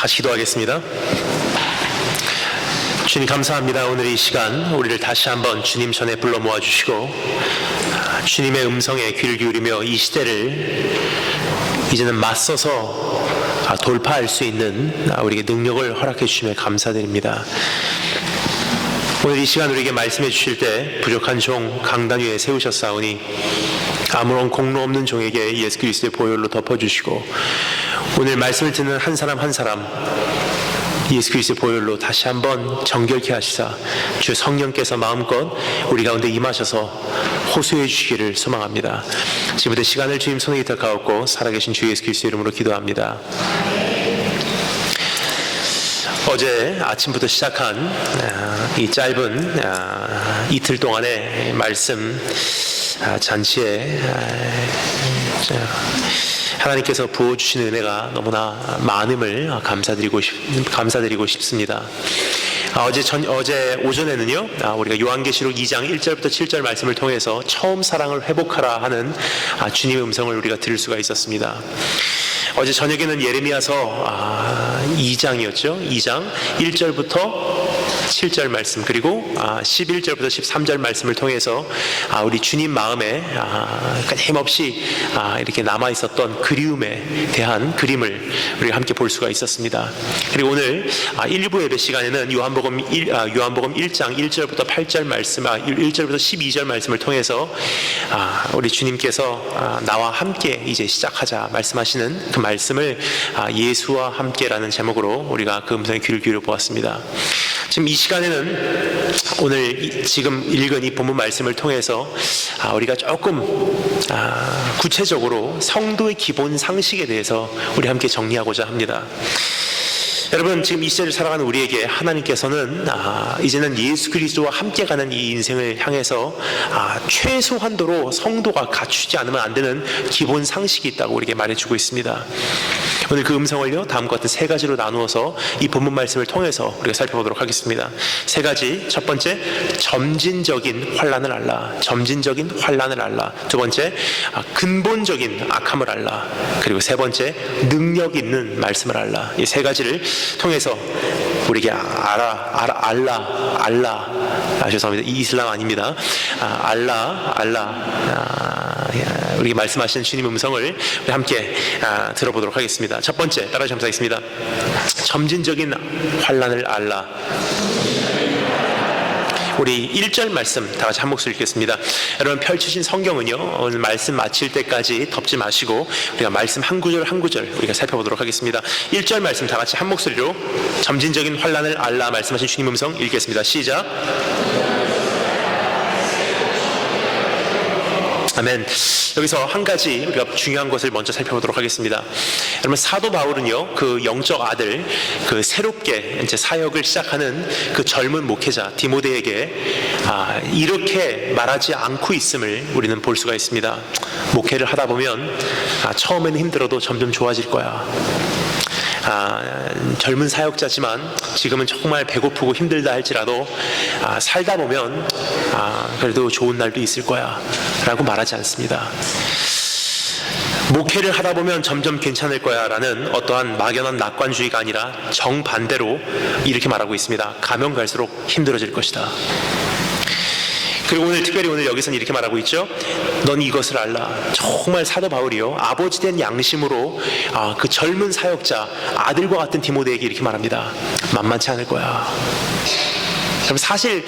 같이 기도하겠습니다. 주님 감사합니다. 오늘 이 시간 우리를 다시 한번 주님 전에 불러 모아주시고 주님의 음성에 귀를 기울이며 이 시대를 이제는 맞서서 돌파할 수 있는 우리에게 능력을 허락해 주심에 감사드립니다. 오늘 이 시간 우리에게 말씀해 주실 때 부족한 종 강단 위에 세우셨사오니 아무런 공로 없는 종에게 예수 그리스도의 보혈로 덮어주시고 오늘 말씀을 듣는 한 사람 한 사람 예수 그리스도의 보혈로 다시 한번 정결케 하시사 주 성령께서 마음껏 우리 가운데 임하셔서 호소해 주시기를 소망합니다. 지금부터 시간을 주님 손에 기탁하옵고 살아계신 주 예수 그리스도의 이름으로 기도합니다. 어제 아침부터 시작한 이 짧은 이틀 동안의 말씀 잔치에 하나님께서 부어주시는 은혜가 너무나 많음을 감사드리고 싶습니다. 어제 오전에는요, 우리가 요한계시록 2장 1절부터 7절 말씀을 통해서 처음 사랑을 회복하라 하는 주님의 음성을 우리가 들을 수가 있었습니다. 어제 저녁에는 예레미야서 2장이었죠. 2장 1절부터 7절 말씀 그리고 11절부터 13절 말씀을 통해서 우리 주님 마음에 끊임없이 이렇게 남아있었던 그리움에 대한 그림을 우리가 함께 볼 수가 있었습니다. 그리고 오늘 1부 예배 시간에는 요한복음 1장 1절부터 8절 말씀 1절부터 12절 말씀을 통해서 우리 주님께서 나와 함께 이제 시작하자 말씀하시는 그 말씀을 예수와 함께라는 제목으로 우리가 그 음성에 귀를 기울여 보았습니다. 지금 이 시간에는 오늘 지금 읽은 이 본문 말씀을 통해서 우리가 조금 구체적으로 성도의 기본 상식에 대해서 우리 함께 정리하고자 합니다. 여러분, 지금 이 시대를 살아가는 우리에게 하나님께서는 이제는 예수 그리스도와 함께 가는 이 인생을 향해서 최소한도로 성도가 갖추지 않으면 안 되는 기본 상식이 있다고 우리에게 말해주고 있습니다. 오늘 그 음성을요, 다음과 같은 세 가지로 나누어서 이 본문 말씀을 통해서 우리가 살펴보도록 하겠습니다. 세 가지. 첫 번째, 점진적인 환난을 알라. 점진적인 환난을 알라. 두 번째, 근본적인 악함을 알라. 그리고 세 번째, 능력 있는 말씀을 알라. 이 세 가지를 통해서 우리에게 알라. 죄송합니다. 이 이슬람 아닙니다. 우리에게 말씀하시는 주님의 음성을 우리 함께 들어보도록 하겠습니다. 첫 번째, 따라 감사하겠습니다. 점진적인 환난을 알라. 우리 1절 말씀 다 같이 한 목소리 읽겠습니다. 여러분, 펼치신 성경은요, 오늘 말씀 마칠 때까지 덮지 마시고 우리가 말씀 한 구절 한 구절 우리가 살펴보도록 하겠습니다. 1절 말씀 다 같이 한 목소리로 점진적인 환난을 알라 말씀하신 주님 음성 읽겠습니다. 시작. 아멘. 여기서 한 가지 우리가 중요한 것을 먼저 살펴보도록 하겠습니다. 여러분, 사도 바울은요, 그 영적 아들, 그 새롭게 이제 사역을 시작하는 그 젊은 목회자 디모데에게 이렇게 말하지 않고 있음을 우리는 볼 수가 있습니다. 목회를 하다 보면 처음에는 힘들어도 점점 좋아질 거야. 젊은 사역자지만 지금은 정말 배고프고 힘들다 할지라도 살다 보면 그래도 좋은 날도 있을 거야 라고 말하지 않습니다. 목회를 하다 보면 점점 괜찮을 거야 라는 어떠한 막연한 낙관주의가 아니라 정반대로 이렇게 말하고 있습니다. 가면 갈수록 힘들어질 것이다. 그리고 특별히 오늘 여기서는 이렇게 말하고 있죠. 넌 이것을 알라. 정말 사도 바울이요, 아버지된 양심으로 그 젊은 사역자 아들과 같은 디모데에게 이렇게 말합니다. 만만치 않을 거야. 사실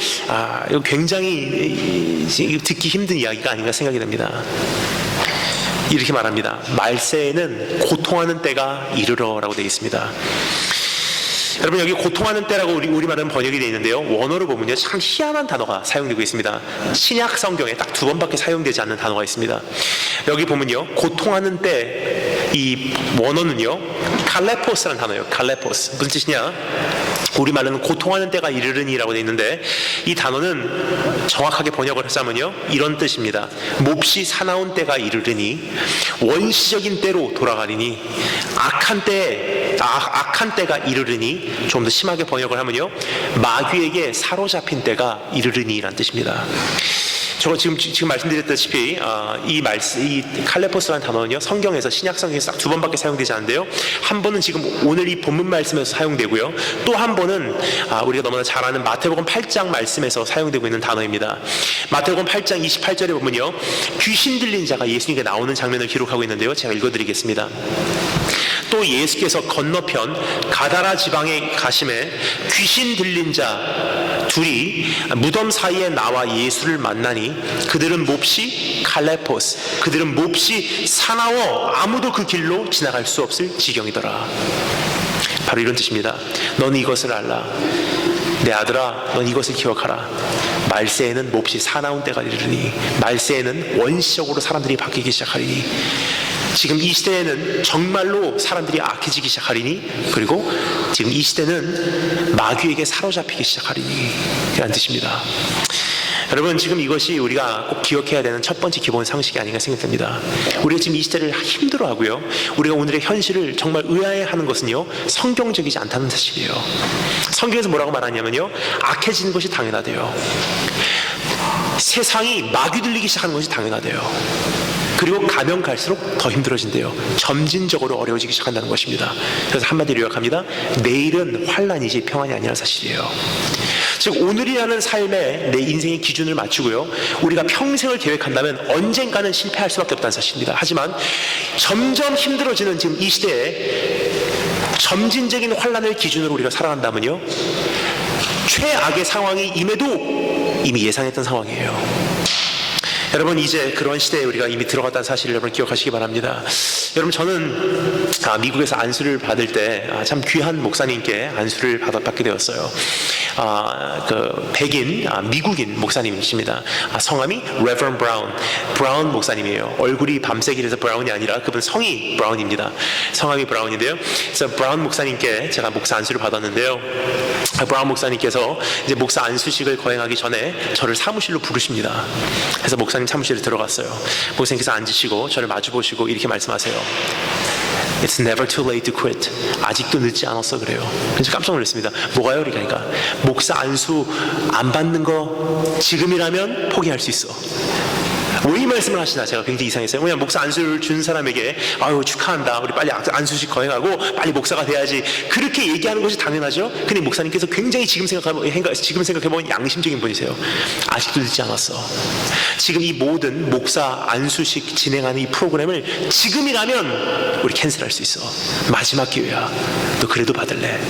이거 굉장히 듣기 힘든 이야기가 아닌가 생각이 됩니다. 이렇게 말합니다. 말세에는 고통하는 때가 이르러 라고 되어 있습니다. 여러분, 여기 고통하는 때라고 우리말은 번역이 되어 있는데요, 원어로 보면요, 참 희한한 단어가 사용되고 있습니다. 신약 성경에 딱 2번밖에 사용되지 않는 단어가 있습니다. 여기 보면요, 고통하는 때, 이 원어는요, 칼레포스라는 단어예요. 칼레포스. 무슨 뜻이냐? 우리말로는 고통하는 때가 이르르니라고 되어 있는데, 이 단어는 정확하게 번역을 하자면요, 이런 뜻입니다. 몹시 사나운 때가 이르르니 원시적인 때로 돌아가리니 악한 때가 이르르니, 좀 더 심하게 번역을 하면요, 마귀에게 사로잡힌 때가 이르르니 라는 뜻입니다. 저거 지금 말씀드렸다시피 이 칼레포스라는 단어는요, 성경에서 신약 성경에서 딱 두 번밖에 사용되지 않는데요. 한 번은 지금 오늘 이 본문 말씀에서 사용되고요. 또 한 번은 우리가 너무나 잘 아는 마태복음 8장 말씀에서 사용되고 있는 단어입니다. 마태복음 8장 28절에 보면요, 귀신 들린 자가 예수님께 나오는 장면을 기록하고 있는데요. 제가 읽어드리겠습니다. 또 예수께서 건너편 가다라 지방에 가심에 귀신 들린 자 둘이 무덤 사이에 나와 예수를 만나니 그들은 몹시 칼레포스, 그들은 몹시 사나워 아무도 그 길로 지나갈 수 없을 지경이더라. 바로 이런 뜻입니다. 넌 이것을 알라. 내 아들아, 넌 이것을 기억하라. 말세에는 몹시 사나운 때가 이르니 말세에는 원시적으로 사람들이 바뀌기 시작하리니, 지금 이 시대에는 정말로 사람들이 악해지기 시작하리니, 그리고 지금 이 시대는 마귀에게 사로잡히기 시작하리니, 이라는 뜻입니다. 여러분, 지금 이것이 우리가 꼭 기억해야 되는 첫 번째 기본 상식이 아닌가 생각됩니다. 우리가 지금 이 시대를 힘들어하고요, 우리가 오늘의 현실을 정말 의아해하는 것은요, 성경적이지 않다는 사실이에요. 성경에서 뭐라고 말하냐면요, 악해지는 것이 당연하대요. 세상이 마귀 들리기 시작하는 것이 당연하대요. 그리고 가면 갈수록 더 힘들어진대요. 점진적으로 어려워지기 시작한다는 것입니다. 그래서 한마디로 요약합니다. 내일은 환란이지 평안이 아니라는 사실이에요. 즉, 오늘이라는 삶에 내 인생의 기준을 맞추고요, 우리가 평생을 계획한다면 언젠가는 실패할 수밖에 없다는 사실입니다. 하지만 점점 힘들어지는 지금 이 시대에 점진적인 환란을 기준으로 우리가 살아간다면요, 최악의 상황이 임해도 이미 예상했던 상황이에요. 여러분, 이제 그런 시대에 우리가 이미 들어갔다는 사실을 여러분 기억하시기 바랍니다. 여러분, 저는 미국에서 안수를 받을 때 참 귀한 목사님께 안수를 받게 되었어요. 백인 미국인 목사님이십니다. 성함이 Reverend 브라운 목사님이에요. 얼굴이 밤색이라서 브라운이 아니라 그분 성이 브라운입니다. 성함이 브라운인데요. 그래서 브라운 목사님께 제가 목사 안수를 받았는데요, 브라운 목사님께서 이제 목사 안수식을 거행하기 전에 저를 사무실로 부르십니다. 그래서 목사님 사무실에 들어갔어요. 목사님께서 앉으시고 저를 마주보시고 이렇게 말씀하세요. It's never too late to quit. 아직도 늦지 않았어 그래요. 그래서 깜짝 놀랐습니다. 뭐가요? 그러니까 목사 안수 안 받는 거 지금이라면 포기할 수 있어. 왜 이 말씀을 하시나 제가 굉장히 이상했어요. 왜냐면 목사 안수를 준 사람에게 아유 축하한다, 우리 빨리 안수식 거행하고 빨리 목사가 돼야지, 그렇게 얘기하는 것이 당연하죠. 근데 목사님께서 굉장히 지금 생각해보면 양심적인 분이세요. 아직도 늦지 않았어. 지금 이 모든 목사 안수식 진행하는 이 프로그램을 지금이라면 우리 캔슬할 수 있어. 마지막 기회야. 너 그래도 받을래?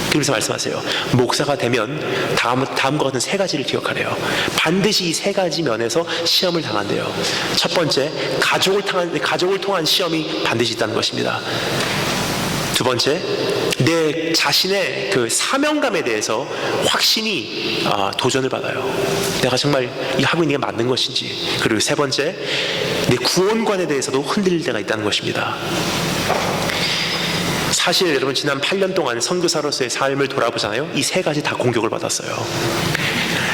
그러면서 말씀하세요. 목사가 되면 다음과 같은 세 가지를 기억하래요. 반드시 이 세 가지 면에서 시험을 당한대요. 첫 번째, 가족을 통한 시험이 반드시 있다는 것입니다. 두 번째, 내 자신의 그 사명감에 대해서 확신이 도전을 받아요. 내가 정말 이 하고 있는 게 맞는 것인지. 그리고 세 번째, 내 구원관에 대해서도 흔들릴 때가 있다는 것입니다. 사실 여러분, 지난 8년 동안 선교사로서의 삶을 돌아보잖아요. 이 세 가지 다 공격을 받았어요.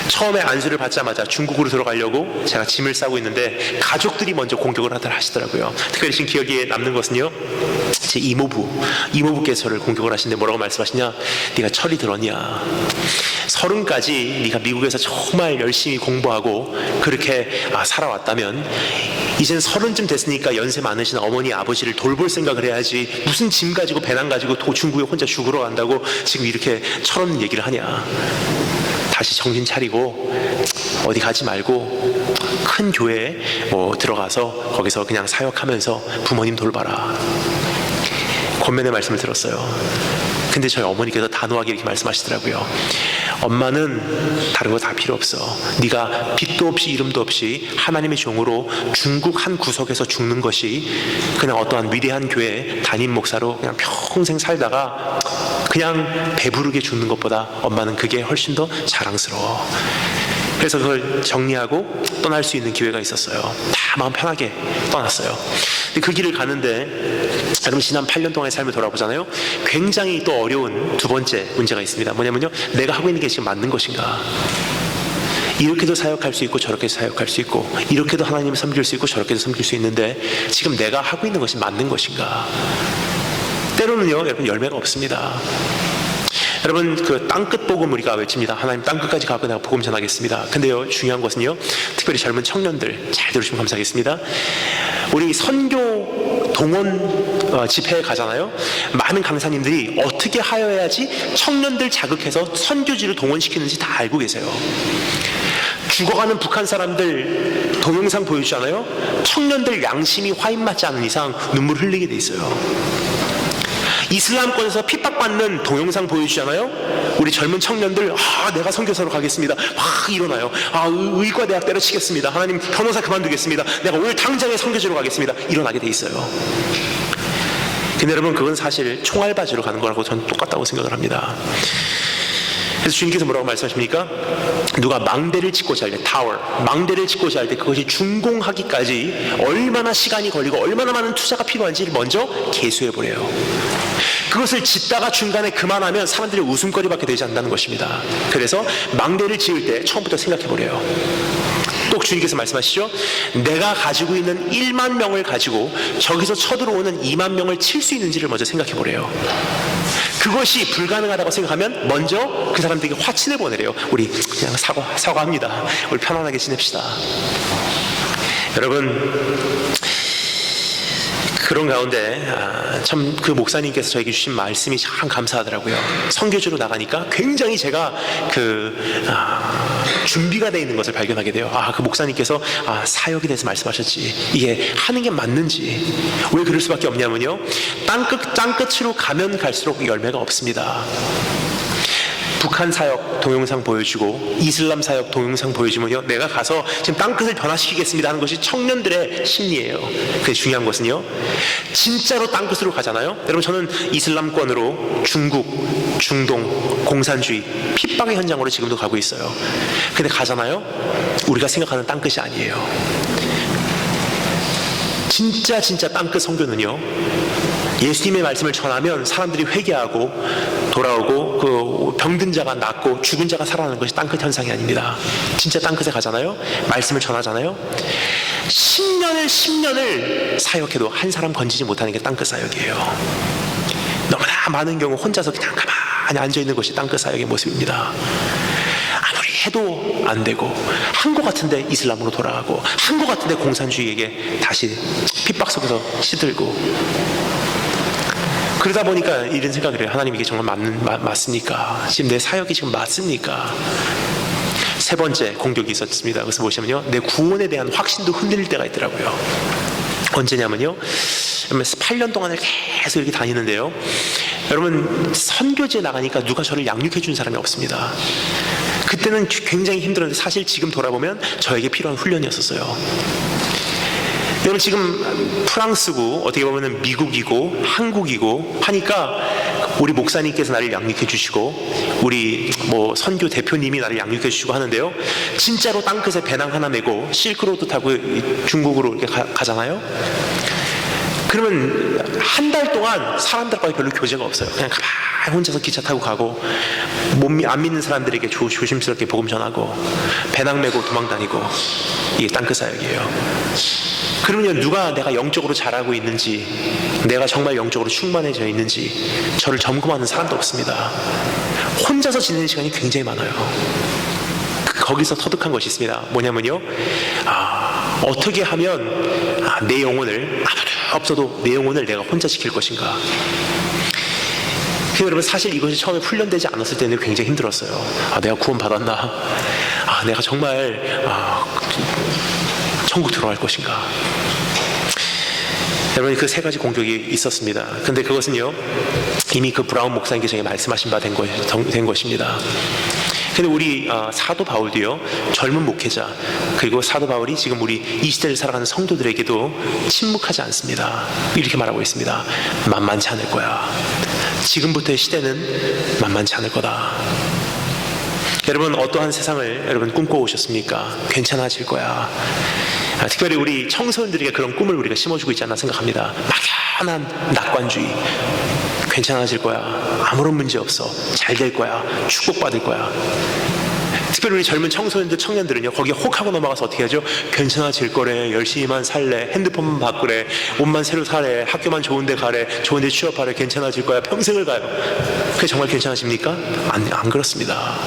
처음에 안수를 받자마자 중국으로 들어가려고 제가 짐을 싸고 있는데 가족들이 먼저 공격을 하시더라고요. 특별히 지금 기억에 남는 것은요, 제 이모부께서 저를 공격을 하시는데 뭐라고 말씀하시냐, 네가 철이 들었냐, 30까지 네가 미국에서 정말 열심히 공부하고 그렇게 살아왔다면 이젠 30쯤 됐으니까 연세 많으신 어머니 아버지를 돌볼 생각을 해야지, 무슨 짐 가지고 배낭 가지고 중국에 혼자 죽으러 간다고 지금 이렇게 철없는 얘기를 하냐. 다시 정신 차리고 어디 가지 말고 큰 교회에 들어가서 거기서 그냥 사역하면서 부모님 돌봐라. 권면의 말씀을 들었어요. 근데 저희 어머니께서 단호하게 이렇게 말씀하시더라고요. 엄마는 다른 거 다 필요 없어. 네가 빛도 없이 이름도 없이 하나님의 종으로 중국 한 구석에서 죽는 것이 그냥 어떠한 위대한 교회 담임 목사로 그냥 평생 살다가 그냥 배부르게 죽는 것보다 엄마는 그게 훨씬 더 자랑스러워. 그래서 그걸 정리하고 떠날 수 있는 기회가 있었어요. 다 마음 편하게 떠났어요. 근데 그 길을 가는데 여러분, 지난 8년 동안의 삶을 돌아보잖아요. 굉장히 또 어려운 두 번째 문제가 있습니다. 뭐냐면요, 내가 하고 있는 게 지금 맞는 것인가. 이렇게도 사역할 수 있고 저렇게도 사역할 수 있고, 이렇게도 하나님을 섬길 수 있고 저렇게도 섬길 수 있는데 지금 내가 하고 있는 것이 맞는 것인가. 때로는요, 여러분, 열매가 없습니다. 여러분, 그 땅끝 복음 우리가 외칩니다. 하나님 땅끝까지 가고 내가 복음 전하겠습니다. 근데요, 중요한 것은요, 특별히 젊은 청년들 잘 들으시면 감사하겠습니다. 우리 선교 동원 집회에 가잖아요. 많은 강사님들이 어떻게 하여야지 청년들 자극해서 선교지를 동원시키는지 다 알고 계세요. 죽어가는 북한 사람들 동영상 보여주잖아요. 청년들 양심이 화인맞지 않은 이상 눈물 흘리게 돼 있어요. 이슬람권에서 핍박받는 동영상 보여주잖아요. 우리 젊은 청년들, 내가 선교사로 가겠습니다. 막 일어나요. 의과대학 때려치겠습니다. 하나님, 변호사 그만두겠습니다. 내가 오늘 당장에 선교지로 가겠습니다. 일어나게 돼 있어요. 근데 여러분, 그건 사실 총알바지로 가는 거라고 저는 똑같다고 생각을 합니다. 그래서 주님께서 뭐라고 말씀하십니까? 누가 망대를 짓고자 할 때, 타워, 망대를 짓고자 할 때 그것이 준공하기까지 얼마나 시간이 걸리고 얼마나 많은 투자가 필요한지를 먼저 계수해보래요. 그것을 짓다가 중간에 그만하면 사람들이 웃음거리밖에 되지 않는다는 것입니다. 그래서 망대를 지을 때 처음부터 생각해보래요. 또 주님께서 말씀하시죠. 내가 가지고 있는 1만 명을 가지고 저기서 쳐들어오는 2만 명을 칠 수 있는지를 먼저 생각해보래요. 그것이 불가능하다고 생각하면 먼저 그 사람들에게 화친을 보내래요. 우리 그냥 사과합니다. 우리 편안하게 지냅시다. 여러분, 그런 가운데 참 그 목사님께서 저에게 주신 말씀이 참 감사하더라고요. 선교지로 나가니까 굉장히 제가 준비가 되어 있는 것을 발견하게 돼요. 그 목사님께서 사역에 대해서 말씀하셨지. 이게 하는 게 맞는지. 왜 그럴 수밖에 없냐면요, 땅끝으로 가면 갈수록 열매가 없습니다. 북한 사역 동영상 보여주고 이슬람 사역 동영상 보여주면요, 내가 가서 지금 땅끝을 변화시키겠습니다 하는 것이 청년들의 심리예요. 근데 중요한 것은요, 진짜로 땅끝으로 가잖아요. 여러분, 저는 이슬람권으로 중국, 중동, 공산주의, 핍박의 현장으로 지금도 가고 있어요. 근데 가잖아요, 우리가 생각하는 땅끝이 아니에요. 진짜 땅끝 선교는요, 예수님의 말씀을 전하면 사람들이 회개하고 돌아오고 그 병든 자가 낫고 죽은 자가 살아나는 것이 땅끝 현상이 아닙니다. 진짜 땅끝에 가잖아요, 말씀을 전하잖아요. 10년을 사역해도 한 사람 건지지 못하는 게 땅끝 사역이에요. 너무나 많은 경우 혼자서 그냥 가만히 앉아있는 것이 땅끝 사역의 모습입니다. 아무리 해도 안 되고, 한 것 같은데 이슬람으로 돌아가고, 한 것 같은데 공산주의에게 다시 핍박 속에서 시들고, 그러다 보니까 이런 생각을 해요. 하나님, 이게 정말 맞습니까? 지금 내 사역이 지금 맞습니까? 세 번째 공격이 있었습니다. 그래서 보시면요, 내 구원에 대한 확신도 흔들릴 때가 있더라고요. 언제냐면요, 8년 동안을 계속 이렇게 다니는데요, 여러분, 선교지에 나가니까 누가 저를 양육해 준 사람이 없습니다. 그때는 굉장히 힘들었는데 사실 지금 돌아보면 저에게 필요한 훈련이었어요. 여러분, 지금 프랑스고 어떻게 보면 미국이고 한국이고 하니까 우리 목사님께서 나를 양육해 주시고 우리 선교 대표님이 나를 양육해 주시고 하는데요, 진짜로 땅끝에 배낭 하나 메고 실크로드 타고 중국으로 이렇게 가잖아요. 그러면 한 달 동안 사람들과의 별로 교제가 없어요. 그냥 가만히 혼자서 기차 타고 가고, 안 믿는 사람들에게 조심스럽게 복음 전하고, 배낭 메고 도망 다니고, 이게 땅끝 사역이에요. 그러면 누가 내가 영적으로 잘하고 있는지, 내가 정말 영적으로 충만해져 있는지 저를 점검하는 사람도 없습니다. 혼자서 지내는 시간이 굉장히 많아요. 거기서 터득한 것이 있습니다. 뭐냐면요, 어떻게 하면 내 영혼을, 아무도 없어도 내 영혼을 내가 혼자 지킬 것인가. 여러분, 사실 이것이 처음에 훈련되지 않았을 때는 굉장히 힘들었어요. 내가 구원 받았나? 내가 정말 천국 들어갈 것인가? 여러분, 그 세 가지 공격이 있었습니다. 근데 그것은요, 이미 그 브라운 목사님께서 말씀하신 바 된 것입니다. 근데 우리 사도 바울도요, 젊은 목회자, 그리고 사도 바울이 지금 우리 이 시대를 살아가는 성도들에게도 침묵하지 않습니다. 이렇게 말하고 있습니다. 만만치 않을 거야. 지금부터의 시대는 만만치 않을 거다. 여러분, 어떠한 세상을 여러분 꿈꿔오셨습니까? 괜찮아질 거야. 특별히 우리 청소년들에게 그런 꿈을 우리가 심어주고 있지 않나 생각합니다. 막연한 낙관주의. 괜찮아질 거야. 아무런 문제 없어. 잘 될 거야. 축복받을 거야. 특별히 우리 젊은 청소년들, 청년들은요, 거기에 혹 하고 넘어가서 어떻게 하죠? 괜찮아질 거래, 열심히만 살래, 핸드폰만 바꾸래, 옷만 새로 사래, 학교만 좋은데 가래, 좋은데 취업하래, 괜찮아질 거야, 평생을 가요. 그게 정말 괜찮아집니까? 안 그렇습니다.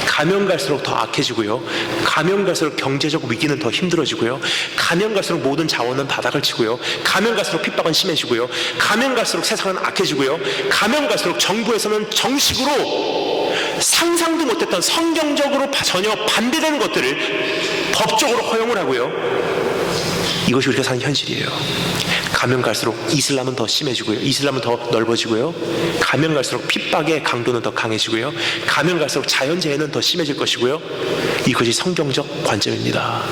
가면 갈수록 더 악해지고요, 가면 갈수록 경제적 위기는 더 힘들어지고요, 가면 갈수록 모든 자원은 바닥을 치고요, 가면 갈수록 핍박은 심해지고요, 가면 갈수록 세상은 악해지고요, 가면 갈수록 정부에서는 정식으로 상상도 못했던 성경적으로 전혀 반대되는 것들을 법적으로 허용을 하고요. 이것이 우리가 사는 현실이에요. 가면 갈수록 이슬람은 더 심해지고요, 이슬람은 더 넓어지고요, 가면 갈수록 핍박의 강도는 더 강해지고요, 가면 갈수록 자연재해는 더 심해질 것이고요. 이것이 성경적 관점입니다.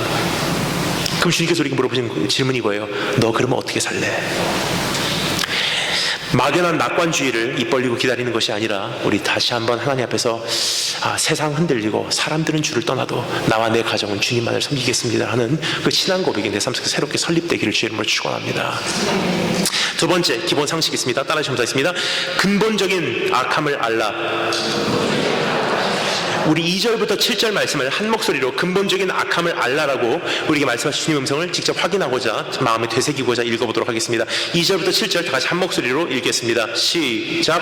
그럼 주님께서 우리에게 물어보신 질문이 이거예요. 너 그러면 어떻게 살래? 막연한 낙관주의를 입 벌리고 기다리는 것이 아니라 우리 다시 한번 하나님 앞에서 세상 흔들리고 사람들은 주를 떠나도 나와 내 가정은 주님만을 섬기겠습니다 하는 그 신앙 고백이 내 삶 속에 새롭게 설립되기를 주의 이름으로 축원합니다. 두 번째 기본 상식이 있습니다. 따라해 주시면 있습니다. 근본적인 악함을 알라. 우리 2절부터 7절 말씀을 한 목소리로 근본적인 악함을 알라라고 우리에게 말씀하신 주님의 음성을 직접 확인하고자 마음에 되새기고자 읽어보도록 하겠습니다. 2절부터 7절 다 같이 한 목소리로 읽겠습니다. 시작.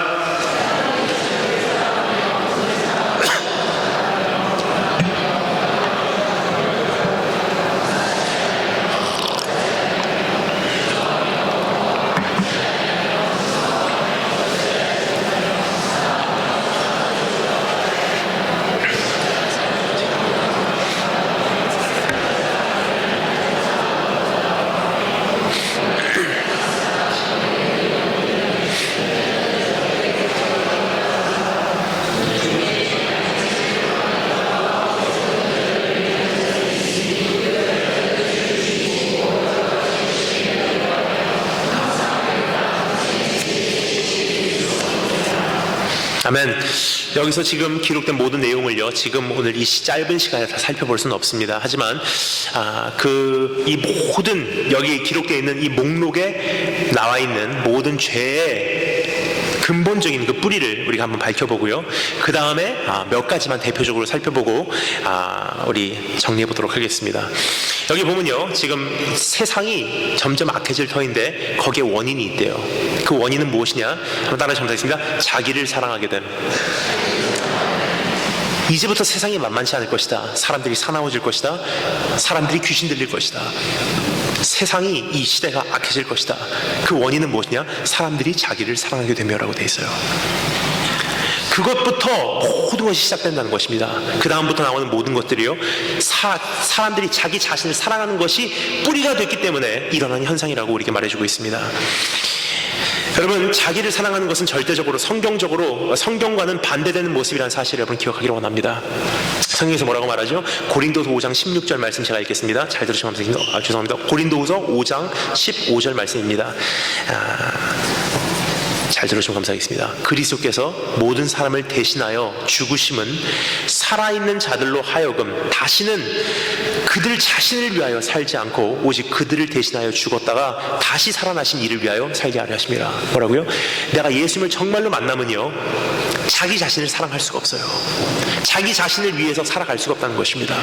아멘. 여기서 지금 기록된 모든 내용을요, 지금 오늘 이 짧은 시간에 다 살펴볼 수는 없습니다. 하지만 이 모든 여기 기록되어 있는 이 목록에 나와 있는 모든 죄의 근본적인 그 뿌리를 우리가 한번 밝혀보고요, 그 다음에 몇 가지만 대표적으로 살펴보고 우리 정리해 보도록 하겠습니다. 여기 보면요, 지금 세상이 점점 악해질 터인데 거기에 원인이 있대요. 그 원인은 무엇이냐? 한번 따라해 주시겠습니다. 자기를 사랑하게 됨. 이제부터 세상이 만만치 않을 것이다. 사람들이 사나워질 것이다. 사람들이 귀신 들릴 것이다. 세상이, 이 시대가 악해질 것이다. 그 원인은 무엇이냐? 사람들이 자기를 사랑하게 되며라고 되어 있어요. 그것부터 모든 것이 시작된다는 것입니다. 그 다음부터 나오는 모든 것들이요, 사람들이 자기 자신을 사랑하는 것이 뿌리가 됐기 때문에 일어나는 현상이라고 우리에게 말해주고 있습니다. 여러분, 자기를 사랑하는 것은 절대적으로 성경적으로 성경과는 반대되는 모습이라는 사실을 여러분 기억하기를 원합니다. 성경에서 뭐라고 말하죠? 고린도서 5장 16절 말씀 제가 읽겠습니다. 잘 들으시면 감사합니다. 죄송합니다. 고린도서 5장 15절 말씀입니다. 잘 들으시면 감사하겠습니다. 그리스도께서 모든 사람을 대신하여 죽으심은 살아있는 자들로 하여금 다시는 그들 자신을 위하여 살지 않고 오직 그들을 대신하여 죽었다가 다시 살아나신 이를 위하여 살게 하려 하심이라. 뭐라고요? 내가 예수님을 정말로 만나면요, 자기 자신을 사랑할 수가 없어요. 자기 자신을 위해서 살아갈 수가 없다는 것입니다.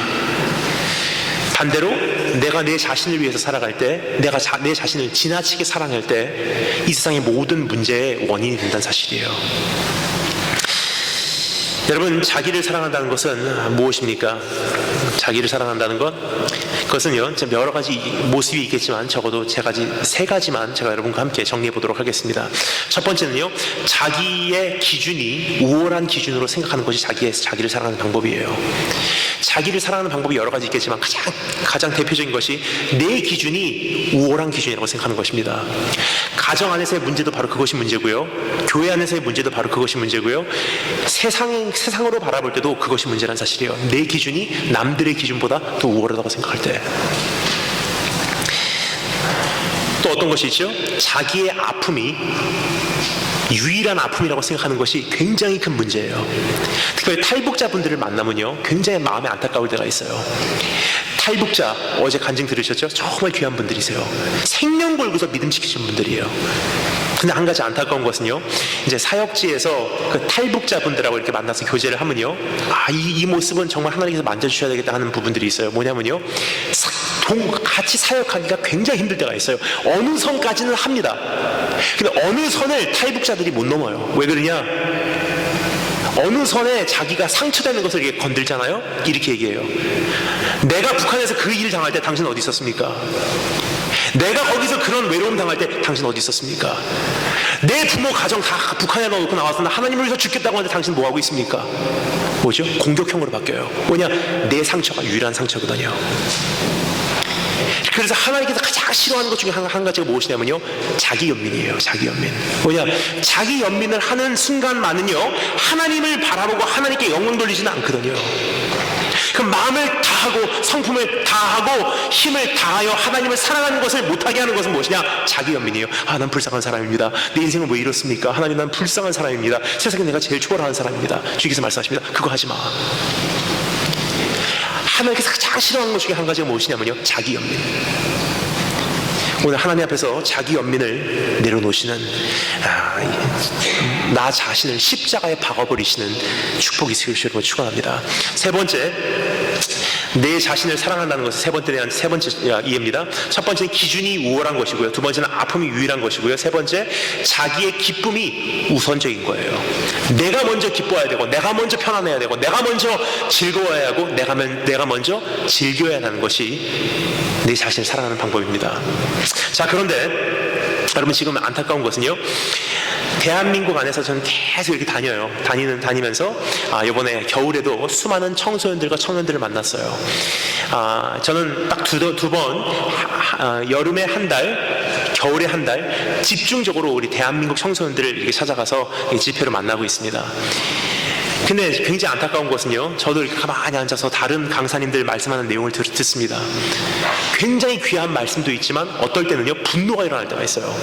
반대로 내가 내 자신을 위해서 살아갈 때, 내가 내 자신을 지나치게 사랑할 때 이 세상의 모든 문제의 원인이 된다는 사실이에요. 여러분, 자기를 사랑한다는 것은 무엇입니까? 자기를 사랑한다는 것, 그것은요, 여러 가지 모습이 있겠지만 적어도 세 가지만 제가 여러분과 함께 정리해 보도록 하겠습니다. 첫 번째는요, 자기의 기준이 우월한 기준으로 생각하는 것이 자기를 사랑하는 방법이에요. 자기를 사랑하는 방법이 여러 가지 있겠지만 가장 대표적인 것이 내 기준이 우월한 기준이라고 생각하는 것입니다. 가정 안에서의 문제도 바로 그것이 문제고요, 교회 안에서의 문제도 바로 그것이 문제고요, 세상으로 바라볼 때도 그것이 문제라는 사실이에요. 내 기준이 남들의 기준보다 더 우월하다고 생각할 때. 또 어떤 것이 있죠? 자기의 아픔이 유일한 아픔이라고 생각하는 것이 굉장히 큰 문제예요. 특별히 탈북자분들을 만나면요, 굉장히 마음이 안타까울 때가 있어요. 탈북자, 어제 간증 들으셨죠? 정말 귀한 분들이세요. 생명 걸고서 믿음 지키신 분들이에요. 근데 한 가지 안타까운 것은요, 이제 사역지에서 그 탈북자분들하고 이렇게 만나서 교제를 하면요, 이 모습은 정말 하나님께서 만져주셔야 되겠다 하는 부분들이 있어요. 뭐냐면요, 같이 사역하기가 굉장히 힘들 때가 있어요. 어느 선까지는 합니다. 근데 어느 선을 탈북자들이 못 넘어요. 왜 그러냐? 어느 선에 자기가 상처되는 것을 이렇게 건들잖아요. 이렇게 얘기해요. 내가 북한에서 그 일을 당할 때 당신 어디 있었습니까? 내가 거기서 그런 외로움 당할 때 당신 어디 있었습니까? 내 부모 가정 다 북한에 넣어놓고 나와서 하나님을 위해서 죽겠다고 하는데 당신 뭐하고 있습니까? 뭐죠? 공격형으로 바뀌어요. 뭐냐? 내 상처가 유일한 상처거든요. 그래서 하나님께서 가장 싫어하는 것 중에 한 가지가 무엇이냐면요, 자기 연민이에요. 자기 연민. 뭐냐? 자기 연민을 하는 순간만은요, 하나님을 바라보고 하나님께 영광 돌리지는 않거든요. 그 마음을 다하고 성품을 다하고 힘을 다하여 하나님을 사랑하는 것을 못하게 하는 것은 무엇이냐? 자기 연민이에요. 난 불쌍한 사람입니다. 내 인생은 왜 이렇습니까? 하나님, 난 불쌍한 사람입니다. 세상에 내가 제일 초월하는 사람입니다. 주께서 말씀하십니다. 그거 하지 마. 하나님께서 가장 싫어하는 것 중에 한 가지가 무엇이냐면요, 자기 연민. 오늘 하나님 앞에서 자기 연민을 내려놓으시는, 나 자신을 십자가에 박아버리시는 축복이 있으시길 축원합니다. 세 번째, 내 자신을 사랑한다는 것은 세 번째 이해입니다. 첫 번째는 기준이 우월한 것이고요. 두 번째는 아픔이 유일한 것이고요. 세 번째, 자기의 기쁨이 우선적인 거예요. 내가 먼저 기뻐해야 되고, 내가 먼저 편안해야 되고, 내가 먼저 즐거워야 하고, 내가 먼저 즐겨야 하는 것이 내 자신을 사랑하는 방법입니다. 자, 그런데 여러분, 지금 안타까운 것은요, 대한민국 안에서 저는 계속 이렇게 다니면서 이번에 겨울에도 수많은 청소년들과 청년들을 만났어요. 저는 딱 두 번, 여름에 한 달, 겨울에 한 달 집중적으로 우리 대한민국 청소년들을 이렇게 찾아가서 집회로 만나고 있습니다. 근데 굉장히 안타까운 것은요, 저도 이렇게 가만히 앉아서 다른 강사님들 말씀하는 내용을 듣습니다. 굉장히 귀한 말씀도 있지만 어떨 때는요, 분노가 일어날 때가 있어요.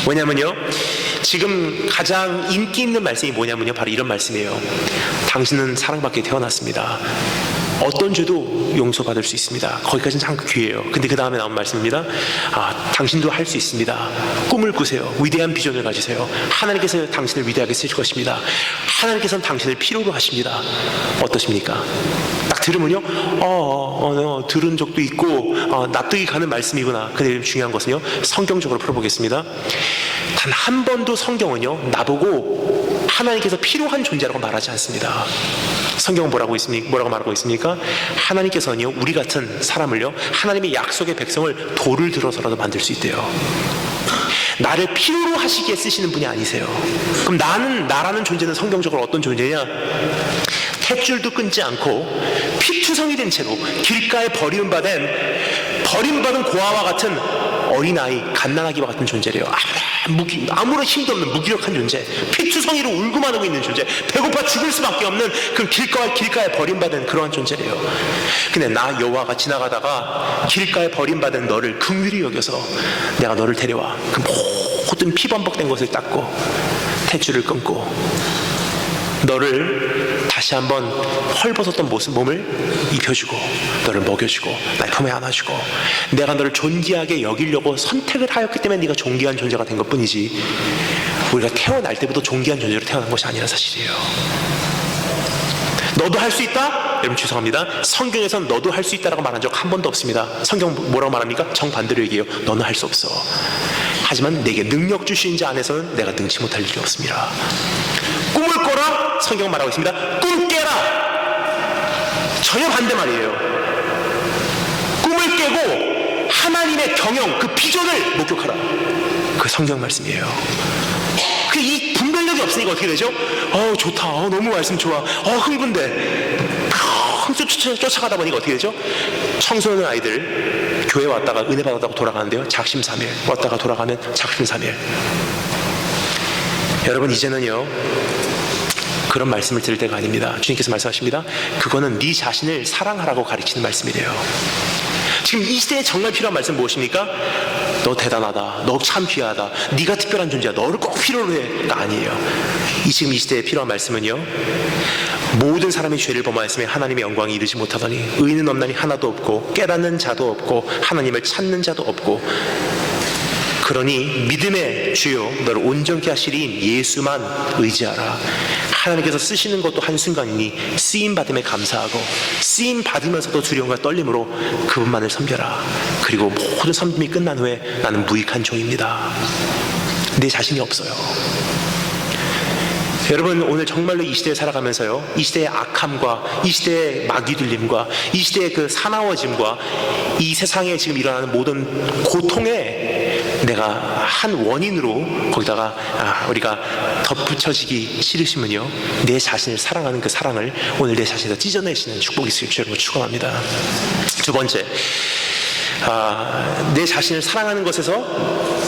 왜냐면요, 지금 가장 인기 있는 말씀이 뭐냐면요, 바로 이런 말씀이에요. 당신은 사랑받게 태어났습니다. 어떤 죄도 용서받을 수 있습니다. 거기까지는 참 귀해요. 근데 그 다음에 나온 말씀입니다. 당신도 할 수 있습니다. 꿈을 꾸세요. 위대한 비전을 가지세요. 하나님께서 당신을 위대하게 쓰실 것입니다. 하나님께서는 당신을 필요로 하십니다. 어떠십니까? 딱 들으면요, 들은 적도 있고 납득이 가는 말씀이구나. 근데 중요한 것은요, 성경적으로 풀어보겠습니다. 단 한 번도 성경은요, 나보고 하나님께서 필요한 존재라고 말하지 않습니다. 성경은 뭐라고 말하고 있습니까? 하나님께서는요, 우리 같은 사람을요, 하나님의 약속의 백성을 돌을 들어서라도 만들 수 있대요. 나를 필요로 하시기에 쓰시는 분이 아니세요. 그럼 나라는 존재는 성경적으로 어떤 존재냐? 탯줄도 끊지 않고 피투성이 된 채로 길가에 버림받은 고아와 같은 어린아이, 갓난아기와 같은 존재래요. 아무런 힘도 없는 무기력한 존재, 피투성이로 울고만 하고 있는 존재, 배고파 죽을 수밖에 없는 그 길가에 버림받은 그러한 존재래요. 근데 나 여호와가 지나가다가 길가에 버림받은 너를 긍휼히 여겨서 내가 너를 데려와 그 모든 피범벅된 것을 닦고 탯줄을 끊고 너를 다시 한번 헐벗었던 몸을 입혀주고 너를 먹여주고 날 품에 안아주고 내가 너를 존귀하게 여기려고 선택을 하였기 때문에 네가 존귀한 존재가 된 것뿐이지 우리가 태어날 때부터 존귀한 존재로 태어난 것이 아니라는 사실이에요. 너도 할 수 있다? 여러분 죄송합니다. 성경에서는 너도 할 수 있다라고 말한 적 한 번도 없습니다. 성경 뭐라고 말합니까? 정반대로 얘기해요. 너는 할 수 없어. 하지만 내게 능력 주신 자 안에서는 내가 능치 못할 일이 없습니다. 꿈을 꿔라? 성경 말하고 있습니다. 꿈 깨라. 전혀 반대 말이에요. 꿈을 깨고 하나님의 경영, 그 비전을 목격하라. 그 성경 말씀이에요. 이 분별력이 없으니까 어떻게 되죠? 좋다. 너무 말씀 좋아. 흥분돼. 쫓아가다 보니까 어떻게 되죠? 청소년 아이들 교회 왔다가 은혜 받았다고 돌아가는데요. 작심삼일. 왔다가 돌아가면 작심삼일. 여러분 이제는요. 그런 말씀을 들을 때가 아닙니다. 주님께서 말씀하십니다. 그거는 네 자신을 사랑하라고 가르치는 말씀이래요. 지금 이 시대에 정말 필요한 말씀 무엇입니까? 너 대단하다. 너 참 귀하다. 네가 특별한 존재야. 너를 꼭 필요로 해가 아니에요. 지금 이 시대에 필요한 말씀은요. 모든 사람이 죄를 범하였으며 하나님의 영광에 이르지 못하더니 의인은 없나니 하나도 없고 깨닫는 자도 없고 하나님을 찾는 자도 없고 그러니 믿음의 주요 너를 온전케 하시리인 예수만 의지하라. 하나님께서 쓰시는 것도 한순간이니 쓰임받음에 감사하고 쓰임받으면서도 두려움과 떨림으로 그분만을 섬겨라. 그리고 모든 섬김이 끝난 후에 나는 무익한 종입니다. 내 자신이 없어요. 여러분, 오늘 정말로 이 시대에 살아가면서요, 이 시대의 악함과 이 시대의 마귀들림과 이 시대의 그 사나워짐과 이 세상에 지금 일어나는 모든 고통에 내가 한 원인으로 거기다가 우리가 덧붙여지기 싫으시면요, 내 자신을 사랑하는 그 사랑을 오늘 내 자신에서 찢어내시는 축복이 있을 줄 여러분 축원합니다. 두 번째, 내 자신을 사랑하는 것에서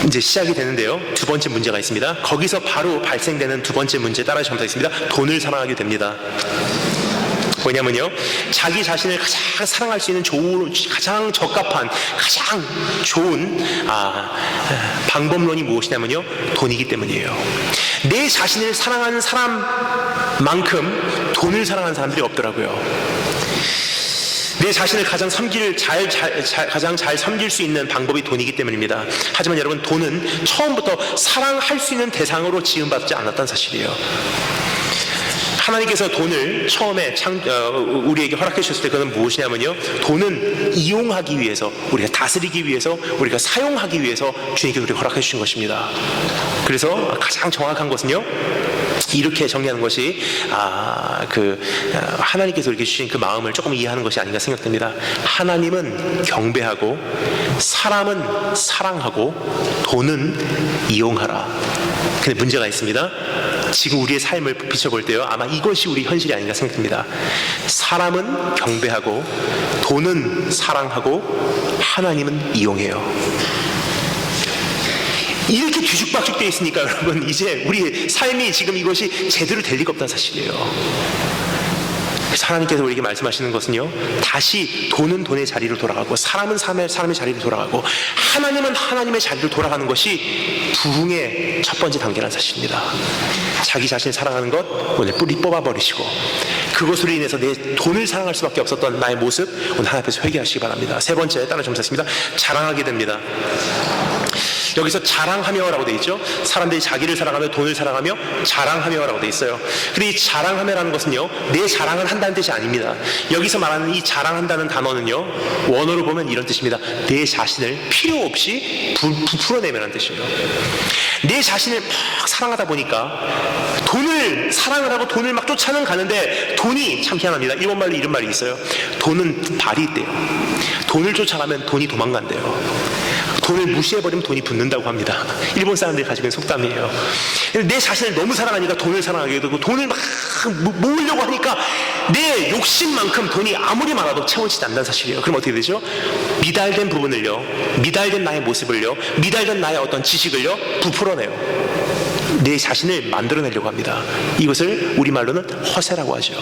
이제 시작이 되는데요, 두 번째 문제가 있습니다. 거기서 바로 발생되는 두 번째 문제, 따라서 검사하겠습니다. 돈을 사랑하게 됩니다. 왜냐면요, 자기 자신을 가장 사랑할 수 있는 가장 적합한, 가장 좋은 방법론이 무엇이냐면요, 돈이기 때문이에요. 내 자신을 사랑하는 사람만큼 돈을 사랑하는 사람들이 없더라고요. 내 자신을 가장 가장 잘 섬길 수 있는 방법이 돈이기 때문입니다. 하지만 여러분, 돈은 처음부터 사랑할 수 있는 대상으로 지음받지 않았다는 사실이에요. 하나님께서 돈을 처음에 우리에게 허락해 주셨을 때 그건 무엇이냐면요, 돈은 이용하기 위해서, 우리가 다스리기 위해서, 우리가 사용하기 위해서 주님께서 우리에게 허락해 주신 것입니다. 그래서 가장 정확한 것은요, 이렇게 정리하는 것이 하나님께서 이렇게 주신 그 마음을 조금 이해하는 것이 아닌가 생각됩니다. 하나님은 경배하고, 사람은 사랑하고, 돈은 이용하라. 근데 문제가 있습니다. 지금 우리의 삶을 비춰볼 때요, 아마 이것이 우리 현실이 아닌가 생각됩니다. 사람은 경배하고, 돈은 사랑하고, 하나님은 이용해요. 이렇게 뒤죽박죽 되어 있으니까 여러분, 이제 우리 삶이 지금 이것이 제대로 될 리가 없다는 사실이에요. 그래서 하나님께서 우리에게 말씀하시는 것은요, 다시 돈은 돈의 자리로 돌아가고, 사람은 사람의 자리로 돌아가고, 하나님은 하나님의 자리로 돌아가는 것이 부흥의 첫 번째 단계라는 사실입니다. 자기 자신을 사랑하는 것 오늘 뿌리 뽑아버리시고, 그것으로 인해서 내 돈을 사랑할 수밖에 없었던 나의 모습 오늘 하나님 앞에서 회개하시기 바랍니다. 세 번째, 따라 점수했습니다. 자랑하게 됩니다. 여기서 자랑하며라고 되어 있죠. 사람들이 자기를 사랑하며 돈을 사랑하며 자랑하며라고 되어 있어요. 근데 이 자랑하며라는 것은요, 내 자랑을 한다는 뜻이 아닙니다. 여기서 말하는 이 자랑한다는 단어는요, 원어로 보면 이런 뜻입니다. 내 자신을 필요 없이 부풀어내면라는 뜻이에요. 내 자신을 막 사랑하다 보니까 돈을 사랑을 하고 돈을 막 쫓아는 가는데, 돈이 참 희한합니다. 일본말로 이런 말이 있어요. 돈은 발이 있대요. 돈을 쫓아가면 돈이 도망간대요. 돈을 무시해버리면 돈이 붙는다고 합니다. 일본 사람들이 가지고 있는 속담이에요. 내 자신을 너무 사랑하니까 돈을 사랑하게 되고, 돈을 막 모으려고 하니까 내 욕심만큼 돈이 아무리 많아도 채워지지 않는다는 사실이에요. 그럼 어떻게 되죠? 미달된 부분을요, 미달된 나의 모습을요, 미달된 나의 어떤 지식을요, 부풀어내요. 내 자신을 만들어내려고 합니다. 이것을 우리말로는 허세라고 하죠.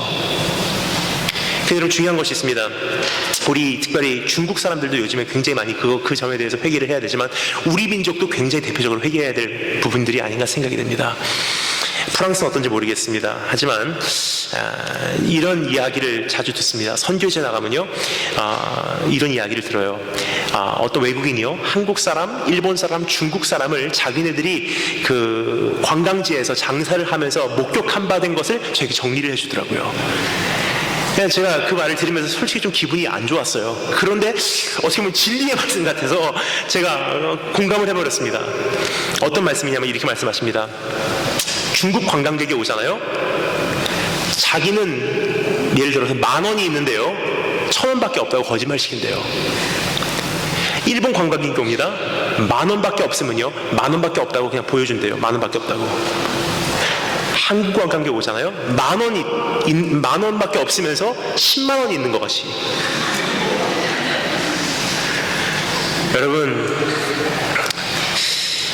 여러분, 중요한 것이 있습니다. 우리 특별히 중국 사람들도 요즘에 굉장히 많이 그 점에 대해서 회개를 해야 되지만, 우리 민족도 굉장히 대표적으로 회개해야 될 부분들이 아닌가 생각이 됩니다. 프랑스는 어떤지 모르겠습니다. 하지만 이런 이야기를 자주 듣습니다. 선교지에 나가면요, 이런 이야기를 들어요. 어떤 외국인이요, 한국 사람, 일본 사람, 중국 사람을 자기네들이 그 관광지에서 장사를 하면서 목격한 바 된 것을 저에게 정리를 해주더라고요. 제가 그 말을 들으면서 솔직히 좀 기분이 안 좋았어요. 그런데 어떻게 보면 진리의 말씀 같아서 제가 공감을 해버렸습니다. 어떤 말씀이냐면 이렇게 말씀하십니다. 중국 관광객이 오잖아요. 자기는 예를 들어서 10,000원이 있는데요, 1,000원밖에 없다고 거짓말 시킨대요. 일본 관광객이 옵니다. 10,000원밖에 없으면요, 10,000원밖에 없다고 그냥 보여준대요. 10,000원밖에 없다고. 한국 관광객 오잖아요. 10,000원밖에 없으면서 100,000원이 있는 것 같이. 여러분,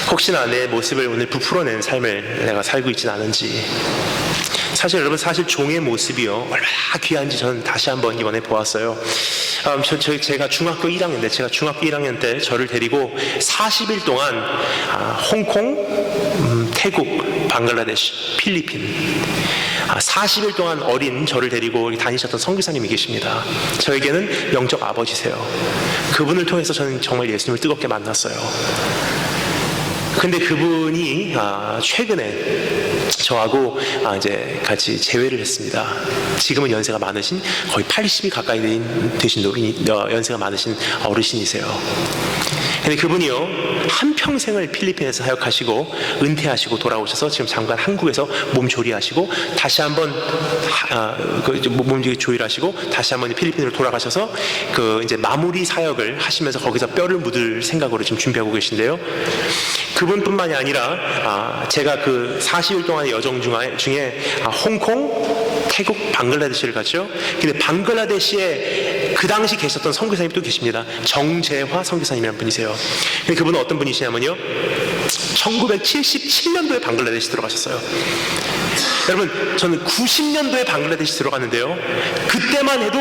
혹시나 내 모습을 오늘 부풀어내는 삶을 내가 살고 있지는 않은지. 사실 여러분, 종의 모습이요, 얼마나 귀한지 저는 다시 한번 이번에 보았어요. 제가 중학교 1학년 때 저를 데리고 40일 동안 홍콩, 태국, 방글라데시, 필리핀 40일 동안 어린 저를 데리고 다니셨던 선교사님이 계십니다. 저에게는 영적 아버지세요. 그분을 통해서 저는 정말 예수님을 뜨겁게 만났어요. 근데 그분이 최근에 저하고 이제 같이 재회를 했습니다. 지금은 연세가 많으신 거의 80이 가까이 되신 연세가 많으신 어르신이세요. 근데 그분이요, 한평생을 필리핀에서 사역하시고 은퇴하시고 돌아오셔서 지금 잠깐 한국에서 몸 조리하시고 다시 한번 몸 조리하시고 다시 한번 필리핀으로 돌아가셔서 이제 마무리 사역을 하시면서 거기서 뼈를 묻을 생각으로 지금 준비하고 계신데요. 그분뿐만이 아니라 제가 그 40일 동안의 여정 중에 홍콩, 태국, 방글라데시를 갔죠. 근데 방글라데시에 그 당시 계셨던 선교사님이 또 계십니다. 정재화 선교사님이라는 분이세요. 근데 그분은 어떤 분이시냐면요, 1977년도에 방글라데시 들어가셨어요. 여러분, 저는 90년도에 방글라데시 들어갔는데요, 그때만 해도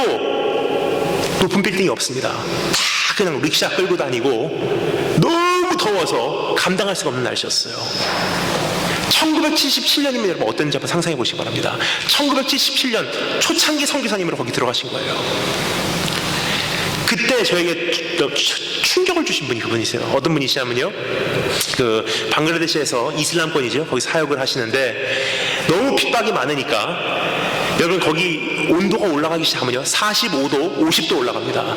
높은 빌딩이 없습니다. 다 그냥 릭샤 끌고 다니고 너무 더워서 감당할 수가 없는 날씨였어요. 1977년이면 여러분 어땠는지 한번 상상해 보시기 바랍니다. 1977년 초창기 선교사님으로 거기 들어가신 거예요. 그때 저에게 충격을 주신 분이 그분이세요. 어떤 분이시냐면요, 그 방글라데시에서 이슬람권이죠, 거기 사역을 하시는데 너무 핍박이 많으니까 여러분 거기 온도가 올라가기 시작하면요 45도, 50도 올라갑니다.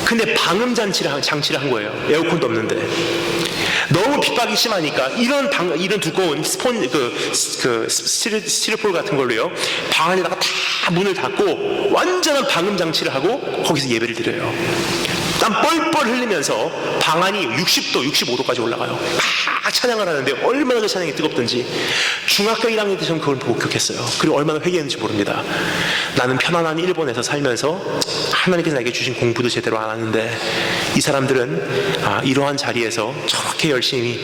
근데 방음 장치를 한 거예요. 에어컨도 없는데. 너무 핍박이 심하니까 이런 두꺼운 스티로폴 같은 걸로요, 방 안에다가 다 문을 닫고 완전한 방음 장치를 하고 거기서 예배를 드려요. 땀 뻘뻘 흘리면서 방 안이 60도, 65도까지 올라가요. 막 찬양을 하는데 얼마나 그 찬양이 뜨겁든지 중학교 1학년 때 저는 그걸 목격했어요. 그리고 얼마나 회개했는지 모릅니다. 나는 편안한 일본에서 살면서 하나님께서 나에게 주신 공부도 제대로 안 하는데 이 사람들은 이러한 자리에서 저렇게 열심히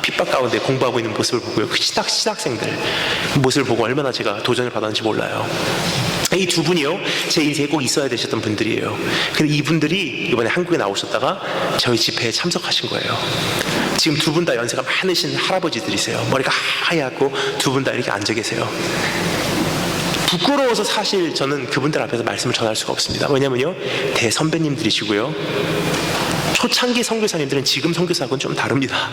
핍박 가운데 공부하고 있는 모습을 보고요, 그 신학생들 모습을 보고 얼마나 제가 도전을 받았는지 몰라요. 이 두 분이요, 제 인생에 꼭 있어야 되셨던 분들이에요. 근데 이분들이 이번에 한국에 나오셨다가 저희 집회에 참석하신 거예요. 지금 두 분 다 연세가 많으신 할아버지들이세요. 머리가 하얗고 두 분 다 이렇게 앉아 계세요. 부끄러워서 사실 저는 그분들 앞에서 말씀을 전할 수가 없습니다. 왜냐면요, 대선배님들이시고요, 초창기 선교사님들은 지금 선교사하고는 좀 다릅니다.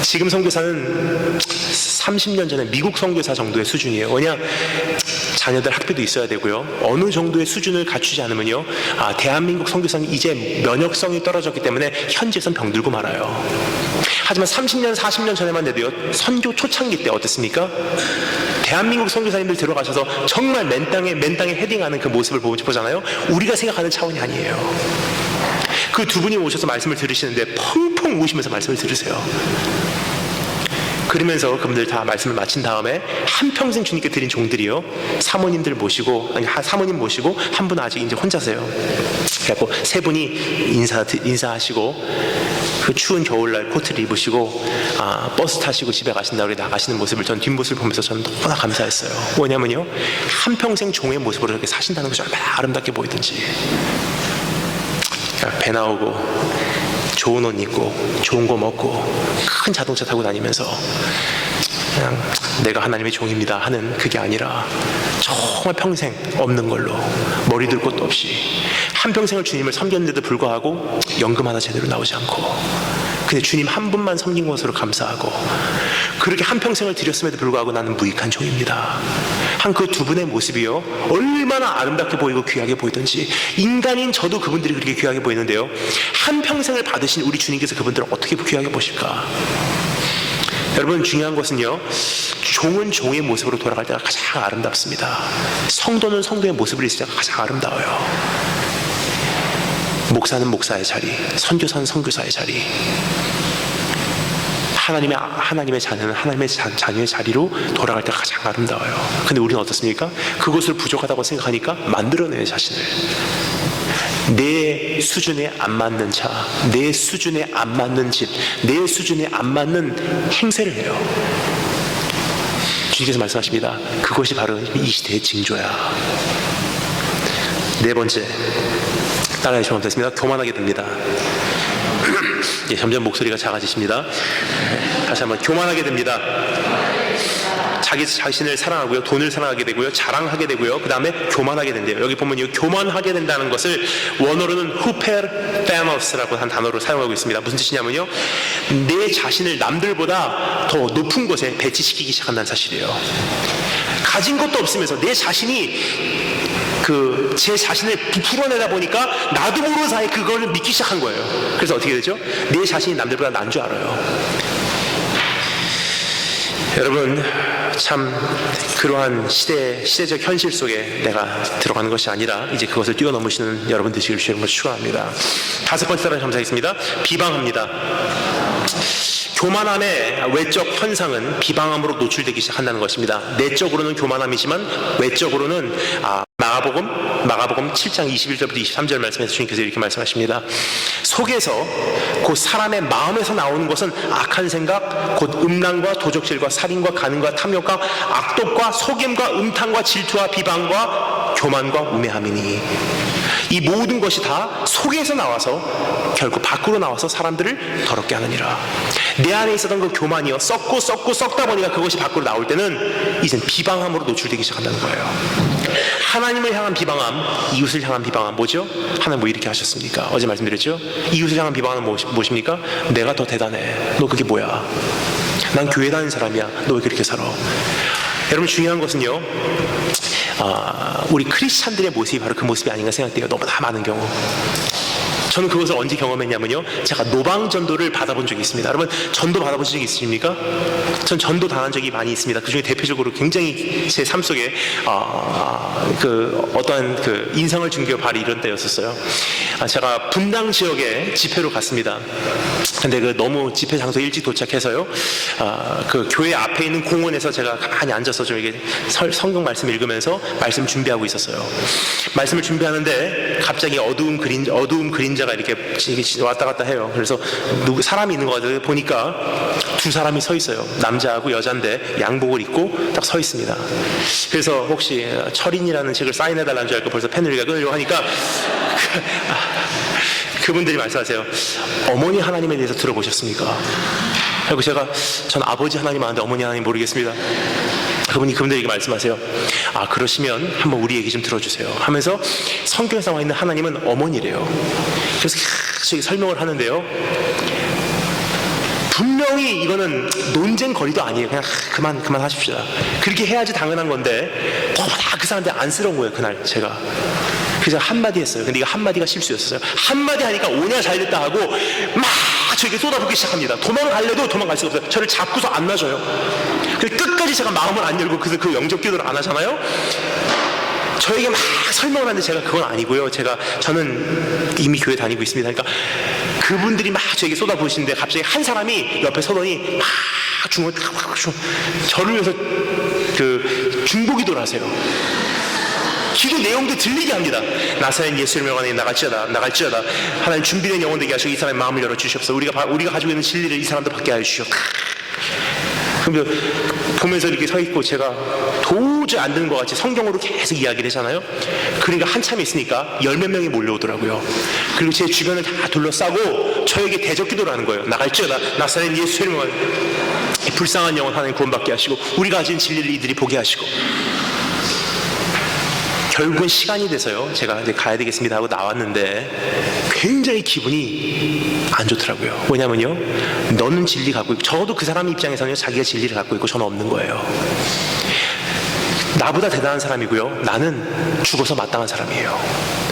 지금 선교사는 30년 전에 미국 선교사 정도의 수준이에요. 왜냐, 자녀들 학비도 있어야 되고요, 어느 정도의 수준을 갖추지 않으면요, 대한민국 선교사는 이제 면역성이 떨어졌기 때문에 현지에선 병들고 말아요. 하지만 30년, 40년 전에만 해도요, 선교 초창기 때 어땠습니까? 대한민국 선교사님들 들어가셔서 정말 맨땅에 헤딩하는 그 모습을 보잖아요. 우리가 생각하는 차원이 아니에요. 그 두 분이 오셔서 말씀을 들으시는데 펑펑 우시면서 말씀을 들으세요. 그러면서 그분들 다 말씀을 마친 다음에 한평생 주님께 드린 종들이요, 사모님 모시고 한 분은 아직 이제 혼자세요. 그래갖고 세 분이 인사하시고 그 추운 겨울날 코트를 입으시고 버스 타시고 집에 가신다고 나가시는 모습을 전 뒷모습을 보면서 저는 너무나 감사했어요. 뭐냐면요, 한평생 종의 모습으로 이렇게 사신다는 것이 얼마나 아름답게 보이든지. 배 나오고 좋은 옷 입고 좋은 거 먹고 큰 자동차 타고 다니면서 그냥 내가 하나님의 종입니다 하는 그게 아니라 정말 평생 없는 걸로 머리 둘 곳도 없이 한평생을 주님을 섬겼는데도 불구하고 연금 하나 제대로 나오지 않고 근데 주님 한 분만 섬긴 것으로 감사하고 그렇게 한평생을 드렸음에도 불구하고 나는 무익한 종입니다 한 그 두 분의 모습이요, 얼마나 아름답게 보이고 귀하게 보이든지 인간인 저도 그분들이 그렇게 귀하게 보이는데요, 한평생을 받으신 우리 주님께서 그분들을 어떻게 귀하게 보실까? 여러분, 중요한 것은요, 종은 종의 모습으로 돌아갈 때가 가장 아름답습니다. 성도는 성도의 모습을 있을 때가 가장 아름다워요. 목사는 목사의 자리, 선교사는 선교사의 자리, 하나님의 자녀는 하나님의 자녀의 자리로 돌아갈 때가 가장 아름다워요. 근데 우리는 어떻습니까? 그것을 부족하다고 생각하니까 만들어내요, 자신을. 내 수준에 안 맞는 차, 내 수준에 안 맞는 집, 내 수준에 안 맞는 행세를 해요. 주님께서 말씀하십니다. 그것이 바로 이 시대의 징조야. 네 번째, 따라해 주시면 됐습니다. 교만하게 됩니다. 점점 목소리가 작아지십니다. 다시 한번, 교만하게 됩니다. 자기 자신을 사랑하고요, 돈을 사랑하게 되고요, 자랑하게 되고요, 그 다음에 교만하게 된대요. 여기 보면 이 교만하게 된다는 것을 원어로는 후페르페너스라고 한 단어로 사용하고 있습니다. 무슨 뜻이냐면요, 내 자신을 남들보다 더 높은 곳에 배치시키기 시작한다는 사실이에요. 가진 것도 없으면서 내 자신이 제 자신을 부풀어내다 보니까 나도 모르는 사이에 그걸 믿기 시작한 거예요. 그래서 어떻게 되죠? 내 자신이 남들보다 나은 줄 알아요. 여러분, 참 그러한 시대적 현실 속에 내가 들어가는 것이 아니라 이제 그것을 뛰어넘으시는 여러분 되시길 주님으로 축원합니다. 다섯 번째 사랑 감사하겠습니다. 비방합니다. 교만함의 외적 현상은 비방함으로 노출되기 시작한다는 것입니다. 내적으로는 교만함이지만 외적으로는 마가복음 7장 21절부터 23절 말씀에서 주님께서 이렇게 말씀하십니다. 속에서 곧 사람의 마음에서 나오는 것은 악한 생각, 곧 음란과 도적질과 살인과 간음과 탐욕과 악독과 속임과 음탕과 질투와 비방과 교만과 우매함이니, 이 모든 것이 다 속에서 나와서 결국 밖으로 나와서 사람들을 더럽게 하느니라. 내 안에 있었던 그 교만이요, 썩다 보니까 그것이 밖으로 나올 때는 이젠 비방함으로 노출되기 시작한다는 거예요. 하나님을 향한 비방함, 이웃을 향한 비방함 뭐죠? 하나님 뭐 이렇게 하셨습니까? 어제 말씀드렸죠? 이웃을 향한 비방함은 무엇입니까? 내가 더 대단해. 너 그게 뭐야? 난 교회 다니는 사람이야. 너 왜 그렇게 살아? 여러분, 중요한 것은요, 우리 크리스찬들의 모습이 바로 그 모습이 아닌가 생각돼요. 너무나 많은 경우. 저는 그것을 언제 경험했냐면요, 제가 노방전도를 받아본 적이 있습니다. 여러분, 전도 받아본 적이 있으십니까? 전 전도 당한 적이 많이 있습니다. 그 중에 대표적으로 굉장히 제 삶 속에 어떠한 인상을 준 게 바로 이런 때였었어요. 제가 분당 지역에 집회로 갔습니다. 근데 너무 집회 장소 일찍 도착해서요, 그 교회 앞에 있는 공원에서 제가 가만히 앉아서 좀 이게 성경 말씀 읽으면서 말씀 준비하고 있었어요. 말씀을 준비하는데 갑자기 어두운 그림자가 이렇게 왔다 갔다 해요. 그래서 사람이 있는 것 같아요. 보니까 두 사람이 서 있어요. 남자하고 여자인데 양복을 입고 딱 서 있습니다. 그래서 혹시 철인이라는 책을 사인해달라는 줄 알고 벌써 펜을 끊으려고 하니까 그분들이 말씀하세요. 어머니 하나님에 대해서 들어보셨습니까? 그리고 전 아버지 하나님 아는데 어머니 하나님 모르겠습니다. 그분들이 이렇게 말씀하세요. 그러시면 한번 우리 얘기 좀 들어주세요 하면서 성경에 나와 있는 하나님은 어머니래요. 그래서 계속 설명을 하는데요, 분명히 이거는 논쟁 거리도 아니에요. 그냥 그만 하십시다. 그렇게 해야지 당연한 건데 너무나 그 사람한테 안쓰러운 거예요. 그날 제가 그래서 한마디 했어요. 근데 이거 한마디가 실수였어요. 한마디 하니까 오냐 잘됐다 하고 막 저에게 쏟아붓기 시작합니다. 도망갈래도 도망갈 수가 없어요. 저를 잡고서 안 놔줘요. 끝까지 제가 마음을 안 열고 그래서 그 영접 기도를 안 하잖아요. 저에게 막 설명을 하는데 제가 그건 아니고요. 저는 이미 교회 다니고 있습니다. 그러니까 그분들이 막 저에게 쏟아부으시는데 갑자기 한 사람이 옆에 서더니 막 저를 위해서 중보기도를 하세요. 기도 내용도 들리게 합니다. 나사렛 예수 이름으로 나갈지어다. 하나님 준비된 영혼 되게 하시고 이 사람의 마음을 열어주시옵소서. 우리가 가지고 있는 진리를 이 사람도 받게 하여 주시옵소서. 그럼 보면서 이렇게 서 있고 제가 도저히 안 되는 것 같이 성경으로 계속 이야기를 하잖아요. 그러니까 한참 있으니까 10몇 명이 몰려오더라고요. 그리고 제 주변을 다 둘러싸고 저에게 대적 기도를 하는 거예요. 나갈지어다. 나사렛 예수 이름으로 불쌍한 영혼 하나님 구원받게 하시고 우리가 가진 진리를 이들이 보게 하시고, 결국은 시간이 돼서요, 제가 이제 가야 되겠습니다 하고 나왔는데 굉장히 기분이 안 좋더라고요. 왜냐면요, 너는 진리 갖고 있고, 적어도 그 사람 입장에서는 자기가 진리를 갖고 있고 저는 없는 거예요. 나보다 대단한 사람이고요, 나는 죽어서 마땅한 사람이에요.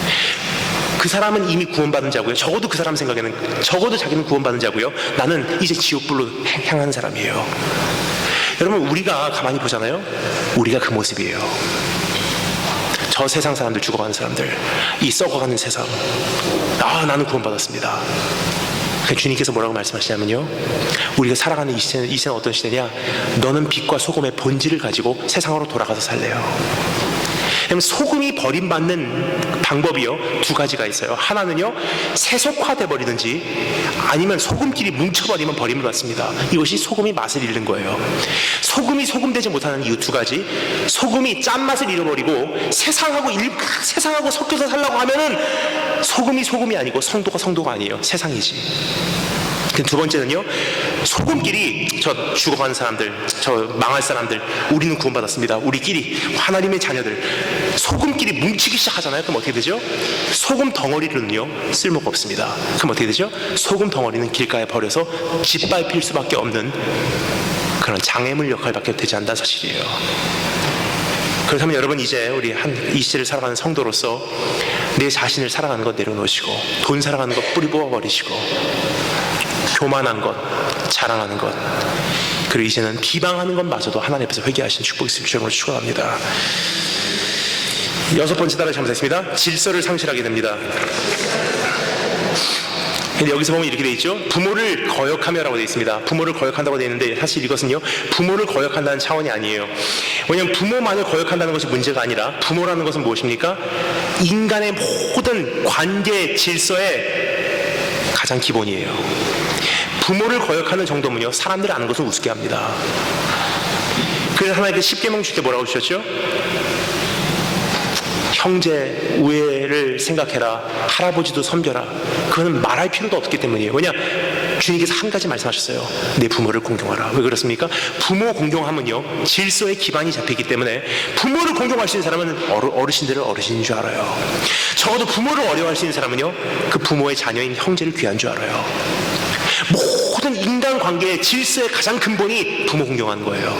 그 사람은 이미 구원받은 자고요, 적어도 그 사람 생각에는 적어도 자기는 구원받은 자고요, 나는 이제 지옥불로 향하는 사람이에요. 여러분, 우리가 가만히 보잖아요. 우리가 그 모습이에요. 저 세상 사람들, 죽어가는 사람들, 이 썩어가는 세상. 나는 구원받았습니다. 주님께서 뭐라고 말씀하시냐면요, 우리가 살아가는 이 시대는 어떤 시대냐, 너는 빛과 소금의 본질을 가지고 세상으로 돌아가서 살래요. 소금이 버림받는 방법이요, 두 가지가 있어요. 하나는요, 세속화돼 버리든지 아니면 소금끼리 뭉쳐버리면 버림을 받습니다. 이것이 소금이 맛을 잃는 거예요. 소금이 소금되지 못하는 이유 두 가지. 소금이 짠맛을 잃어버리고 세상하고 섞여서 살려고 하면은 소금이 아니고 성도가 아니에요. 세상이지. 두 번째는요, 소금끼리 저 죽어가는 사람들, 저 망할 사람들, 우리는 구원받았습니다. 우리끼리 하나님의 자녀들 소금끼리 뭉치기 시작하잖아요. 그럼 어떻게 되죠? 소금 덩어리는요 쓸모가 없습니다. 그럼 어떻게 되죠? 소금 덩어리는 길가에 버려서 짓밟힐 수밖에 없는 그런 장애물 역할밖에 되지 않는다는 사실이에요. 그렇다면 여러분, 이제 우리 이 시대를 살아가는 성도로서 내 자신을 살아가는 것 내려놓으시고, 돈 살아가는 것 뿌리 뽑아버리시고, 교만한 것, 자랑하는 것, 그리고 이제는 비방하는 것마저도 하나님 앞에서 회개하신 축복이 있을 줄로 축원합니다. 여섯 번째 따라 잘못했습니다. 질서를 상실하게 됩니다. 근데 여기서 보면 이렇게 돼 있죠. 부모를 거역하며라고 돼 있습니다. 부모를 거역한다고 돼 있는데 사실 이것은요, 부모를 거역한다는 차원이 아니에요. 왜냐하면 부모만을 거역한다는 것이 문제가 아니라, 부모라는 것은 무엇입니까? 인간의 모든 관계 질서의 가장 기본이에요. 부모를 거역하는 정도면요, 사람들이 아는 것을 우습게 합니다. 그래서 하나님께 10계명 줄 때 뭐라고 주셨죠? 형제 우애를 생각해라, 할아버지도 섬겨라. 그거는 말할 필요도 없기 때문이에요. 왜냐? 주님께서 한 가지 말씀하셨어요. 내 부모를 공경하라. 왜 그렇습니까? 부모 공경하면요, 질서의 기반이 잡히기 때문에 부모를 공경할 수 있는 사람은 어르신들을 어르신인 줄 알아요. 적어도 부모를 어려워할 수 있는 사람은요, 그 부모의 자녀인 형제를 귀한 줄 알아요. 모든 인간관계의 질서의 가장 근본이 부모 공경하는 거예요.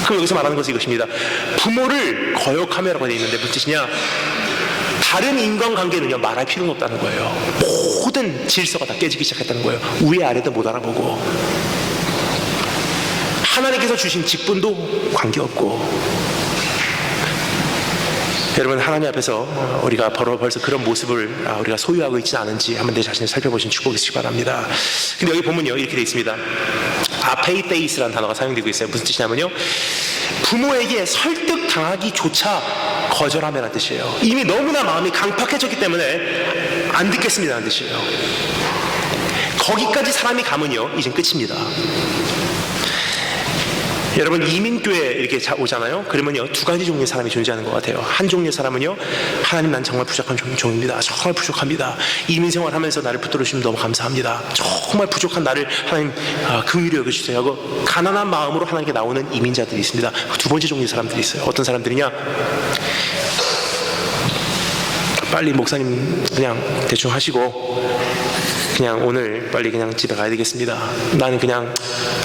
그럼 여기서 말하는 것은 이것입니다. 부모를 거역하며라고 되어 있는데 무슨 뜻이냐? 다른 인간관계는요, 말할 필요는 없다는 거예요. 모든 질서가 다 깨지기 시작했다는 거예요. 위에 아래도 못 알아보고, 하나님께서 주신 직분도 관계없고. 여러분, 하나님 앞에서 우리가 벌써 그런 모습을 우리가 소유하고 있지 않은지 한번 내 자신을 살펴보신 축복이 있으시기 바랍니다. 근데 여기 보면요, 이렇게 되어 있습니다. 아페이테이스라는 단어가 사용되고 있어요. 무슨 뜻이냐면요, 부모에게 설득당하기조차 거절하며라는 뜻이에요. 이미 너무나 마음이 강팍해졌기 때문에 안 듣겠습니다라는 뜻이에요. 거기까지 사람이 가면요, 이젠 끝입니다. 여러분, 이민교회 이렇게 오잖아요. 그러면요, 두 가지 종류의 사람이 존재하는 것 같아요. 한 종류의 사람은요, 하나님, 난 정말 부족한 종입니다. 정말 부족합니다. 이민 생활하면서 나를 붙들어 주시면 너무 감사합니다. 정말 부족한 나를 하나님 긍휼히 여겨주세요 하고 가난한 마음으로 하나님께 나오는 이민자들이 있습니다. 두 번째 종류의 사람들이 있어요. 어떤 사람들이냐? 빨리 목사님 그냥 대충 하시고 그냥 오늘 빨리 그냥 집에 가야 되겠습니다. 나는 그냥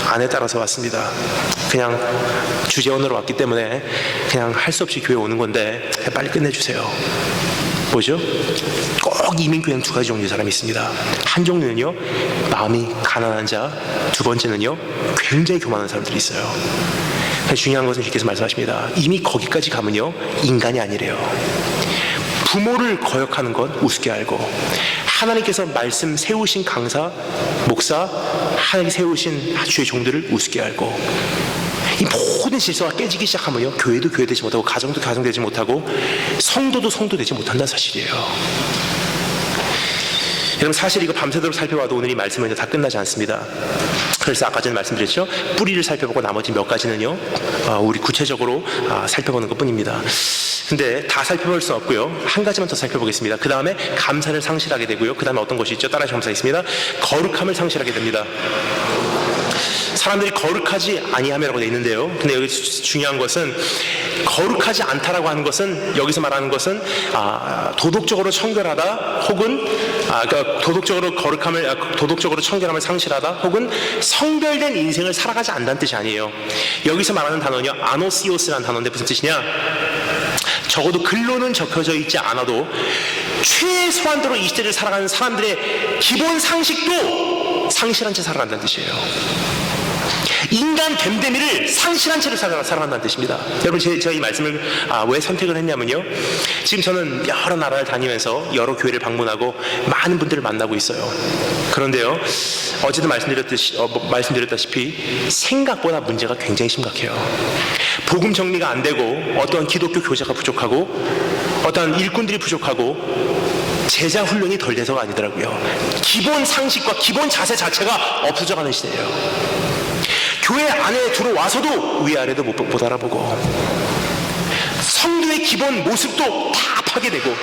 아내 따라서 왔습니다. 그냥 주재원으로 왔기 때문에 그냥 할 수 없이 교회 오는 건데 빨리 끝내주세요. 뭐죠? 꼭 이민교회는 두 가지 종류의 사람이 있습니다. 한 종류는요, 마음이 가난한 자, 두 번째는요, 굉장히 교만한 사람들이 있어요. 중요한 것은 주께서 말씀하십니다. 이미 거기까지 가면요, 인간이 아니래요. 부모를 거역하는 것 우습게 알고, 하나님께서 말씀 세우신 강사, 목사, 하나님께 세우신 주의 종들을 우습게 알고, 이 모든 질서가 깨지기 시작하면요, 교회도 교회되지 못하고, 가정도 가정되지 못하고, 성도도 성도되지 못한다는 사실이에요. 여러분, 사실 이거 밤새도록 살펴봐도 오늘 이 말씀은 다 끝나지 않습니다. 그래서 아까 전에 말씀드렸죠. 뿌리를 살펴보고 나머지 몇 가지는요, 우리 구체적으로 살펴보는 것뿐입니다. 근데 다 살펴볼 수 없고요, 한 가지만 더 살펴보겠습니다. 그 다음에 감사를 상실하게 되고요, 그 다음에 어떤 것이 있죠? 따라서 감사하겠습니다. 거룩함을 상실하게 됩니다. 사람들이 거룩하지 아니하며라고 되어 있는데요, 근데 여기 중요한 것은 거룩하지 않다라고 하는 것은, 여기서 말하는 것은 도덕적으로 청결하다, 혹은 그러니까 도덕적으로 청결함을 상실하다, 혹은 성별된 인생을 살아가지 않는다는 뜻이 아니에요. 여기서 말하는 단어는요, 아노시오스라는 단어인데 무슨 뜻이냐? 적어도 글로는 적혀져 있지 않아도 최소한도로 이 시대를 살아가는 사람들의 기본 상식도 상실한 채 살아간다는 뜻이에요. 인간 됨됨이를 상실한 채로 살아간다는 뜻입니다. 여러분, 제가 이 말씀을 왜 선택을 했냐면요, 지금 저는 여러 나라를 다니면서 여러 교회를 방문하고 많은 분들을 만나고 있어요. 그런데요, 어제도 말씀드렸다시피 생각보다 문제가 굉장히 심각해요. 복음 정리가 안 되고, 어떠한 기독교 교사가 부족하고, 어떠한 일꾼들이 부족하고, 제자 훈련이 덜 돼서가 아니더라고요. 기본 상식과 기본 자세 자체가 없어져가는 시대예요. 교회 안에 들어와서도 위아래도 못 알아보고, 성도의 기본 모습도 다 파괴되고,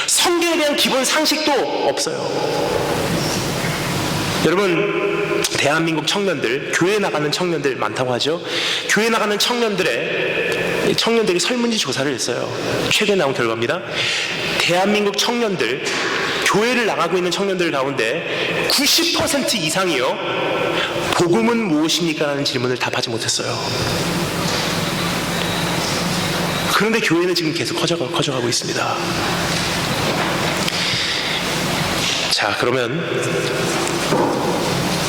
성경에 대한 기본 상식도 없어요. 여러분, 대한민국 청년들, 교회 나가는 청년들 많다고 하죠. 교회 나가는 청년들이 설문지 조사를 했어요. 최근에 나온 결과입니다. 대한민국 청년들, 교회를 나가고 있는 청년들 가운데 90% 이상이요, 복음은 무엇입니까? 라는 질문을 답하지 못했어요. 그런데 교회는 지금 계속 커져가고 있습니다. 자, 그러면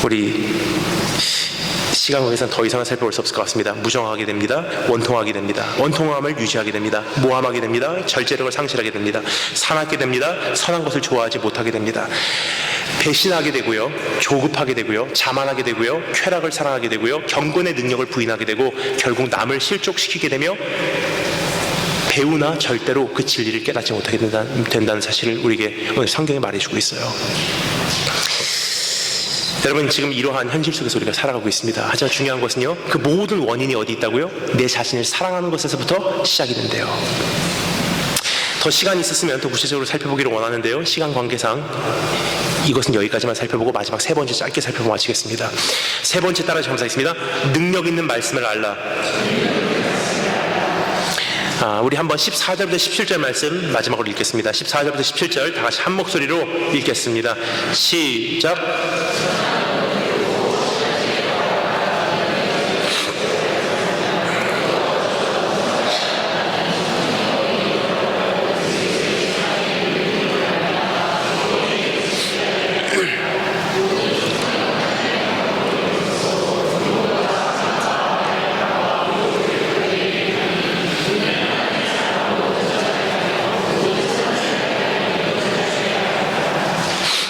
우리 시간 관계상 더 이상은 살펴볼 수 없을 것 같습니다. 무정하게 됩니다. 원통하게 됩니다. 원통함을 유지하게 됩니다. 모함하게 됩니다. 절제력을 상실하게 됩니다. 사납게 됩니다. 선한 것을 좋아하지 못하게 됩니다. 배신하게 되고요, 조급하게 되고요, 자만하게 되고요, 쾌락을 사랑하게 되고요, 경건의 능력을 부인하게 되고, 결국 남을 실족시키게 되며 배우나 절대로 그 진리를 깨닫지 못하게 된다는 사실을 우리에게 오늘 성경이 말해주고 있어요. 여러분, 지금 이러한 현실 속에서 우리가 살아가고 있습니다. 하지만 중요한 것은요, 그 모든 원인이 어디 있다고요? 내 자신을 사랑하는 것에서부터 시작이 된대요. 더 시간이 있었으면 더 구체적으로 살펴보기를 원하는데요, 시간 관계상 이것은 여기까지만 살펴보고 마지막 세 번째 짧게 살펴보고 마치겠습니다. 세 번째 따라 감사하겠습니다. 능력 있는 말씀을 알라. 우리 한번 14절부터 17절 말씀 마지막으로 읽겠습니다. 14절부터 17절 다 같이 한 목소리로 읽겠습니다. 시작.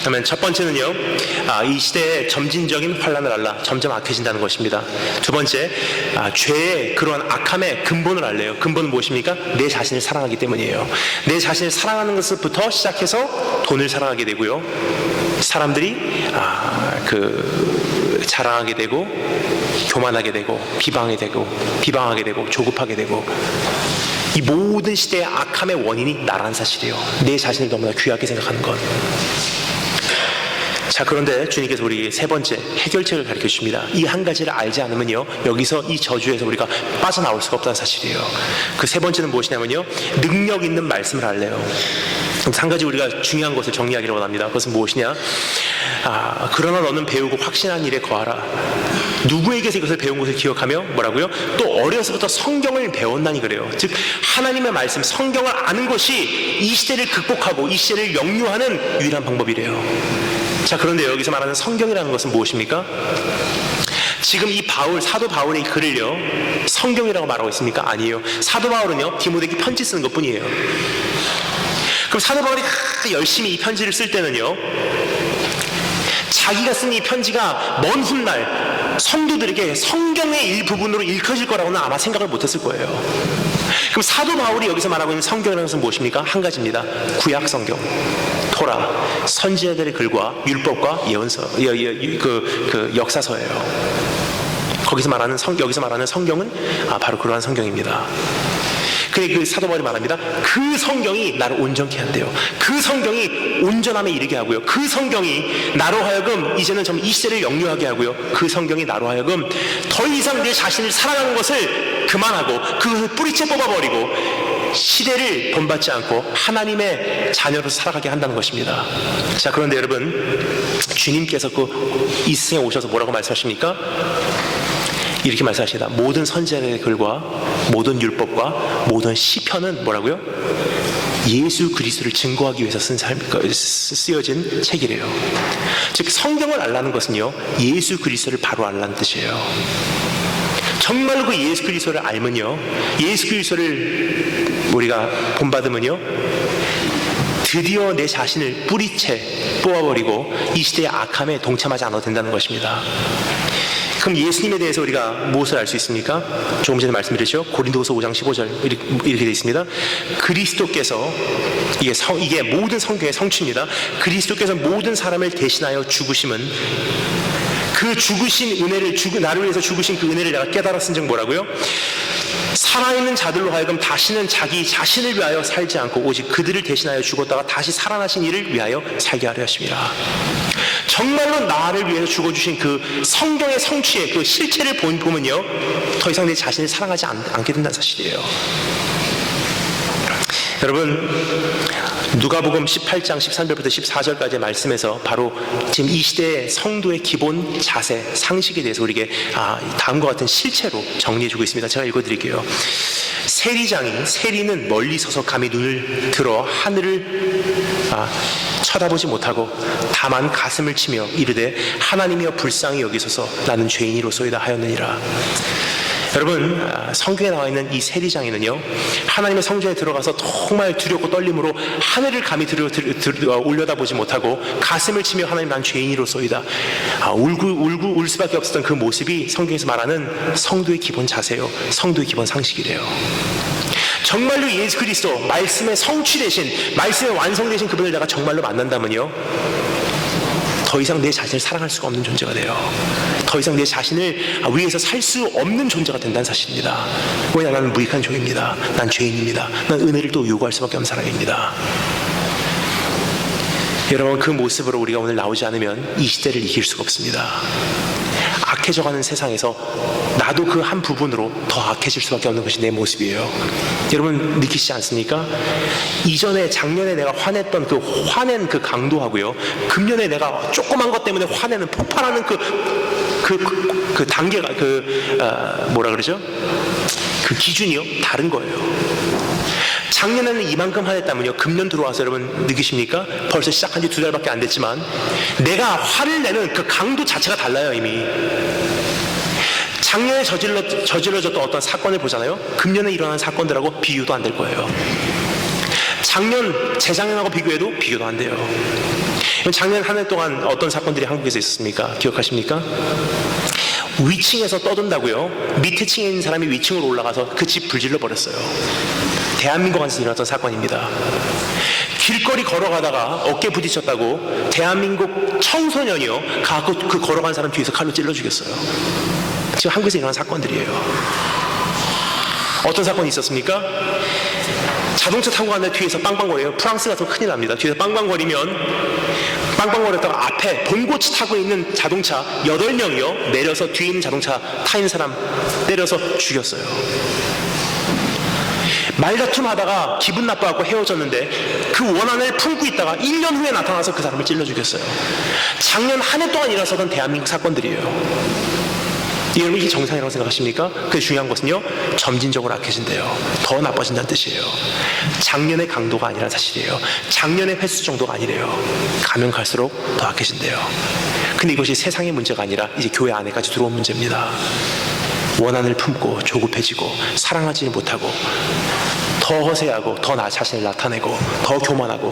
그러면 첫 번째는요, 이 시대의 점진적인 환란을 알라. 점점 악해진다는 것입니다. 두 번째, 죄의 그러한 악함의 근본을 알래요. 근본은 무엇입니까? 내 자신을 사랑하기 때문이에요. 내 자신을 사랑하는 것부터 시작해서 돈을 사랑하게 되고요, 사람들이 자랑하게 되고, 교만하게 되고, 비방하게 되고, 조급하게 되고, 이 모든 시대의 악함의 원인이 나라는 사실이에요. 내 자신을 너무나 귀하게 생각하는 것. 자, 그런데 주님께서 우리 세 번째 해결책을 가르쳐 주십니다. 이 한 가지를 알지 않으면요, 여기서 이 저주에서 우리가 빠져나올 수가 없다는 사실이에요. 그 세 번째는 무엇이냐면요, 능력 있는 말씀을 알래요. 한 가지 우리가 중요한 것을 정리하기를 원합니다. 그것은 무엇이냐? 그러나 너는 배우고 확신한 일에 거하라. 누구에게서 이것을 배운 것을 기억하며 뭐라고요? 또 어려서부터 성경을 배웠나니 그래요. 즉, 하나님의 말씀, 성경을 아는 것이 이 시대를 극복하고 이 시대를 역류하는 유일한 방법이래요. 자, 그런데 여기서 말하는 성경이라는 것은 무엇입니까? 지금 이 사도 바울의 글을요, 성경이라고 말하고 있습니까? 아니에요. 사도 바울은요, 디모데에게 편지 쓰는 것 뿐이에요. 그럼 사도 바울이 열심히 이 편지를 쓸 때는요, 자기가 쓴 이 편지가 먼 훗날 성도들에게 성경의 일부분으로 읽혀질 거라고는 아마 생각을 못했을 거예요. 그럼 사도 바울이 여기서 말하고 있는 성경이라는 것은 무엇입니까? 한 가지입니다. 구약 성경, 토라, 선지자들의 글과 율법과 예언서, 역사서예요. 여기서 말하는 성경은 바로 그러한 성경입니다. 그 사도 바울이 말합니다. 그 성경이 나를 온전케 한대요. 그 성경이 온전함에 이르게 하고요. 그 성경이 나로 하여금 이제는 좀 이 시대를 역류하게 하고요. 그 성경이 나로 하여금 더 이상 내 자신을 사랑하는 것을 그만하고 그것을 뿌리채 뽑아버리고 시대를 본받지 않고 하나님의 자녀로 살아가게 한다는 것입니다. 자, 그런데 여러분, 주님께서 이 세상에 오셔서 뭐라고 말씀하십니까? 이렇게 말씀하십니다. 모든 선지자의 글과 모든 율법과 모든 시편은 뭐라고요? 예수 그리스도를 증거하기 위해서 쓰여진 책이래요. 즉, 성경을 알라는 것은요, 예수 그리스도를 바로 알라는 뜻이에요. 정말로 그 예수 그리스도를 알면요, 예수 그리스도를 우리가 본받으면요, 드디어 내 자신을 뿌리채 뽑아버리고 이 시대의 악함에 동참하지 않아도 된다는 것입니다. 그럼 예수님에 대해서 우리가 무엇을 알 수 있습니까? 조금 전에 말씀드렸죠. 고린도후서 5장 15절 이렇게 되어 있습니다. 그리스도께서, 이게 모든 성경의 성취입니다. 그리스도께서 모든 사람을 대신하여 죽으심은 그 죽으신 은혜를, 나를 위해서 죽으신 그 은혜를 내가 깨달았은즉 뭐라고요? 살아있는 자들로 하여금 다시는 자기 자신을 위하여 살지 않고 오직 그들을 대신하여 죽었다가 다시 살아나신 이를 위하여 살게 하려 하심이라. 정말로 나를 위해서 죽어주신 그 성경의 성취의 그 실체를 보면요, 더 이상 내 자신을 사랑하지 않게 된다는 사실이에요. 여러분, 누가복음 18장 13절부터 14절까지의 말씀에서 바로 지금 이 시대의 성도의 기본 자세, 상식에 대해서 우리에게 다음과 같은 실체로 정리해주고 있습니다. 제가 읽어드릴게요. 세리는 멀리 서서 감히 눈을 들어 하늘을 쳐다보지 못하고 다만 가슴을 치며 이르되 하나님이여 불쌍히 여기소서 나는 죄인이로소이다 하였느니라. 여러분, 성경에 나와 있는 이 세리장에는요, 하나님의 성전에 들어가서 정말 두렵고 떨림으로 하늘을 감히 올려다보지 못하고 가슴을 치며 하나님 난 죄인이로소이다 울고 울 수밖에 없었던 그 모습이 성경에서 말하는 성도의 기본 자세요, 성도의 기본 상식이래요. 정말로 예수 그리스도 말씀의 성취되신, 말씀의 완성되신 그분을 내가 정말로 만난다면요, 더 이상 내 자신을 사랑할 수가 없는 존재가 돼요. 더 이상 내 자신을 위해서 살 수 없는 존재가 된다는 사실입니다. 왜냐, 나는 무익한 종입니다. 난 죄인입니다. 난 은혜를 또 요구할 수밖에 없는 사람입니다. 여러분, 그 모습으로 우리가 오늘 나오지 않으면 이 시대를 이길 수가 없습니다. 악해져가는 세상에서 나도 그 한 부분으로 더 악해질 수밖에 없는 것이 내 모습이에요. 여러분 느끼시지 않습니까? 이전에 작년에 내가 화냈던 그 화낸 그 강도하고요, 금년에 내가 조그만 것 때문에 화내는 폭발하는 그 단계가 뭐라 그러죠? 그 기준이요, 다른 거예요. 작년에는 이만큼 화냈다면요, 금년 들어와서 여러분 느끼십니까? 벌써 시작한 지 2달밖에 안 됐지만 내가 화를 내는 그 강도 자체가 달라요. 이미 작년에 저질러졌던 어떤 사건을 보잖아요, 금년에 일어난 사건들하고 비교도 안 될 거예요. 작년, 재작년하고 비교해도 비교도 안 돼요. 작년 한 해 동안 어떤 사건들이 한국에서 있었습니까? 기억하십니까? 위층에서 떠든다고요, 밑에 층에 있는 사람이 위층으로 올라가서 그 집 불질러 버렸어요. 대한민국 안에서 일어났던 사건입니다. 길거리 걸어가다가 어깨 부딪혔다고 대한민국 청소년이요 가고 그 걸어간 사람 뒤에서 칼로 찔러 죽였어요. 지금 한국에서 일어난 사건들이에요. 어떤 사건이 있었습니까? 자동차 타고 가는데 뒤에서 빵빵거려요. 프랑스 같은 큰일 납니다. 뒤에서 빵빵거리면 빵빵거렸다가 앞에 본고치 타고 있는 자동차 8명이요 내려서 뒤에 있는 자동차 타 있는 사람 때려서 죽였어요. 말다툼 하다가 기분 나빠갖고 헤어졌는데 그 원한을 품고 있다가 1년 후에 나타나서 그 사람을 찔러 죽였어요. 작년 한 해 동안 일어났던 대한민국 사건들이에요. 여러분, 이게 정상이라고 생각하십니까? 그 중요한 것은요, 점진적으로 악해진대요. 더 나빠진다는 뜻이에요. 작년의 강도가 아니란 사실이에요. 작년의 횟수 정도가 아니래요. 가면 갈수록 더 악해진대요. 근데 이것이 세상의 문제가 아니라 이제 교회 안에까지 들어온 문제입니다. 원한을 품고 조급해지고 사랑하지 못하고 더 허세하고 더 나 자신을 나타내고 더 교만하고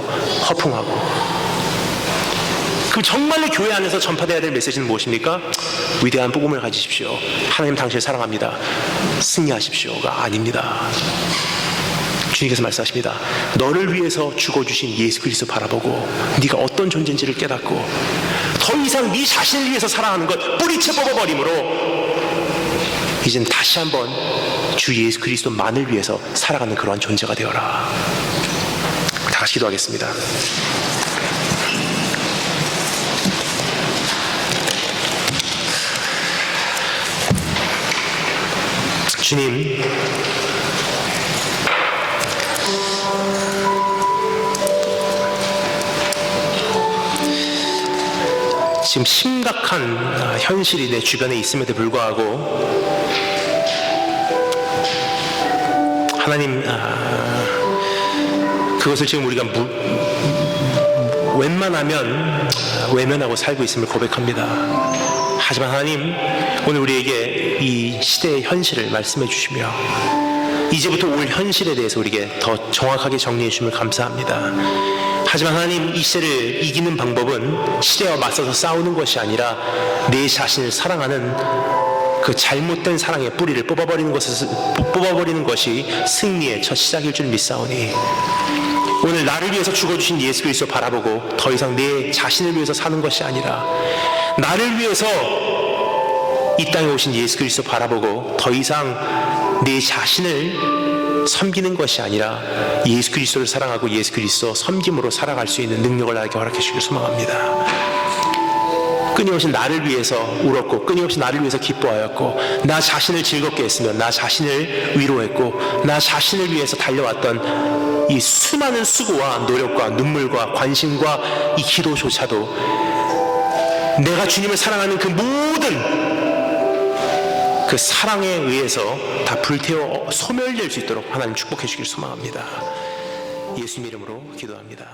허풍하고. 그럼 정말로 교회 안에서 전파되어야 될 메시지는 무엇입니까? 위대한 복음을 가지십시오. 하나님 당신을 사랑합니다. 승리하십시오가 아닙니다. 주님께서 말씀하십니다. 너를 위해서 죽어주신 예수 그리스도 바라보고 네가 어떤 존재인지를 깨닫고 더 이상 네 자신을 위해서 살아가는 것 뿌리채 뽑아버림으로 이젠 다시 한번 주 예수 그리스도만을 위해서 살아가는 그러한 존재가 되어라. 다 같이 기도하겠습니다. 주님, 지금 심각한 현실이 내 주변에 있음에도 불구하고 하나님, 그것을 지금 우리가 웬만하면 외면하고 살고 있음을 고백합니다. 하지만 하나님, 오늘 우리에게 이 시대의 현실을 말씀해 주시며 이제부터 올 현실에 대해서 우리에게 더 정확하게 정리해 주심을 감사합니다. 하지만 하나님, 이 시대를 이기는 방법은 시대와 맞서서 싸우는 것이 아니라 내 자신을 사랑하는 그 잘못된 사랑의 뿌리를 뽑아버리는 것이 승리의 첫 시작일 줄 믿사오니 오늘 나를 위해서 죽어주신 예수 그리스도 바라보고 더 이상 내 자신을 위해서 사는 것이 아니라 나를 위해서 이 땅에 오신 예수 그리스도 바라보고 더 이상 내 자신을 섬기는 것이 아니라 예수 그리스도를 사랑하고 예수 그리스도 섬김으로 살아갈 수 있는 능력을 나에게 허락해 주시길 소망합니다. 끊임없이 나를 위해서 울었고 끊임없이 나를 위해서 기뻐하였고 나 자신을 즐겁게 했으며 나 자신을 위로했고 나 자신을 위해서 달려왔던 이 수많은 수고와 노력과 눈물과 관심과 이 기도조차도 내가 주님을 사랑하는 그 모든 그 사랑에 의해서 다 불태워 소멸될 수 있도록 하나님 축복해 주길 소망합니다. 예수님 이름으로 기도합니다.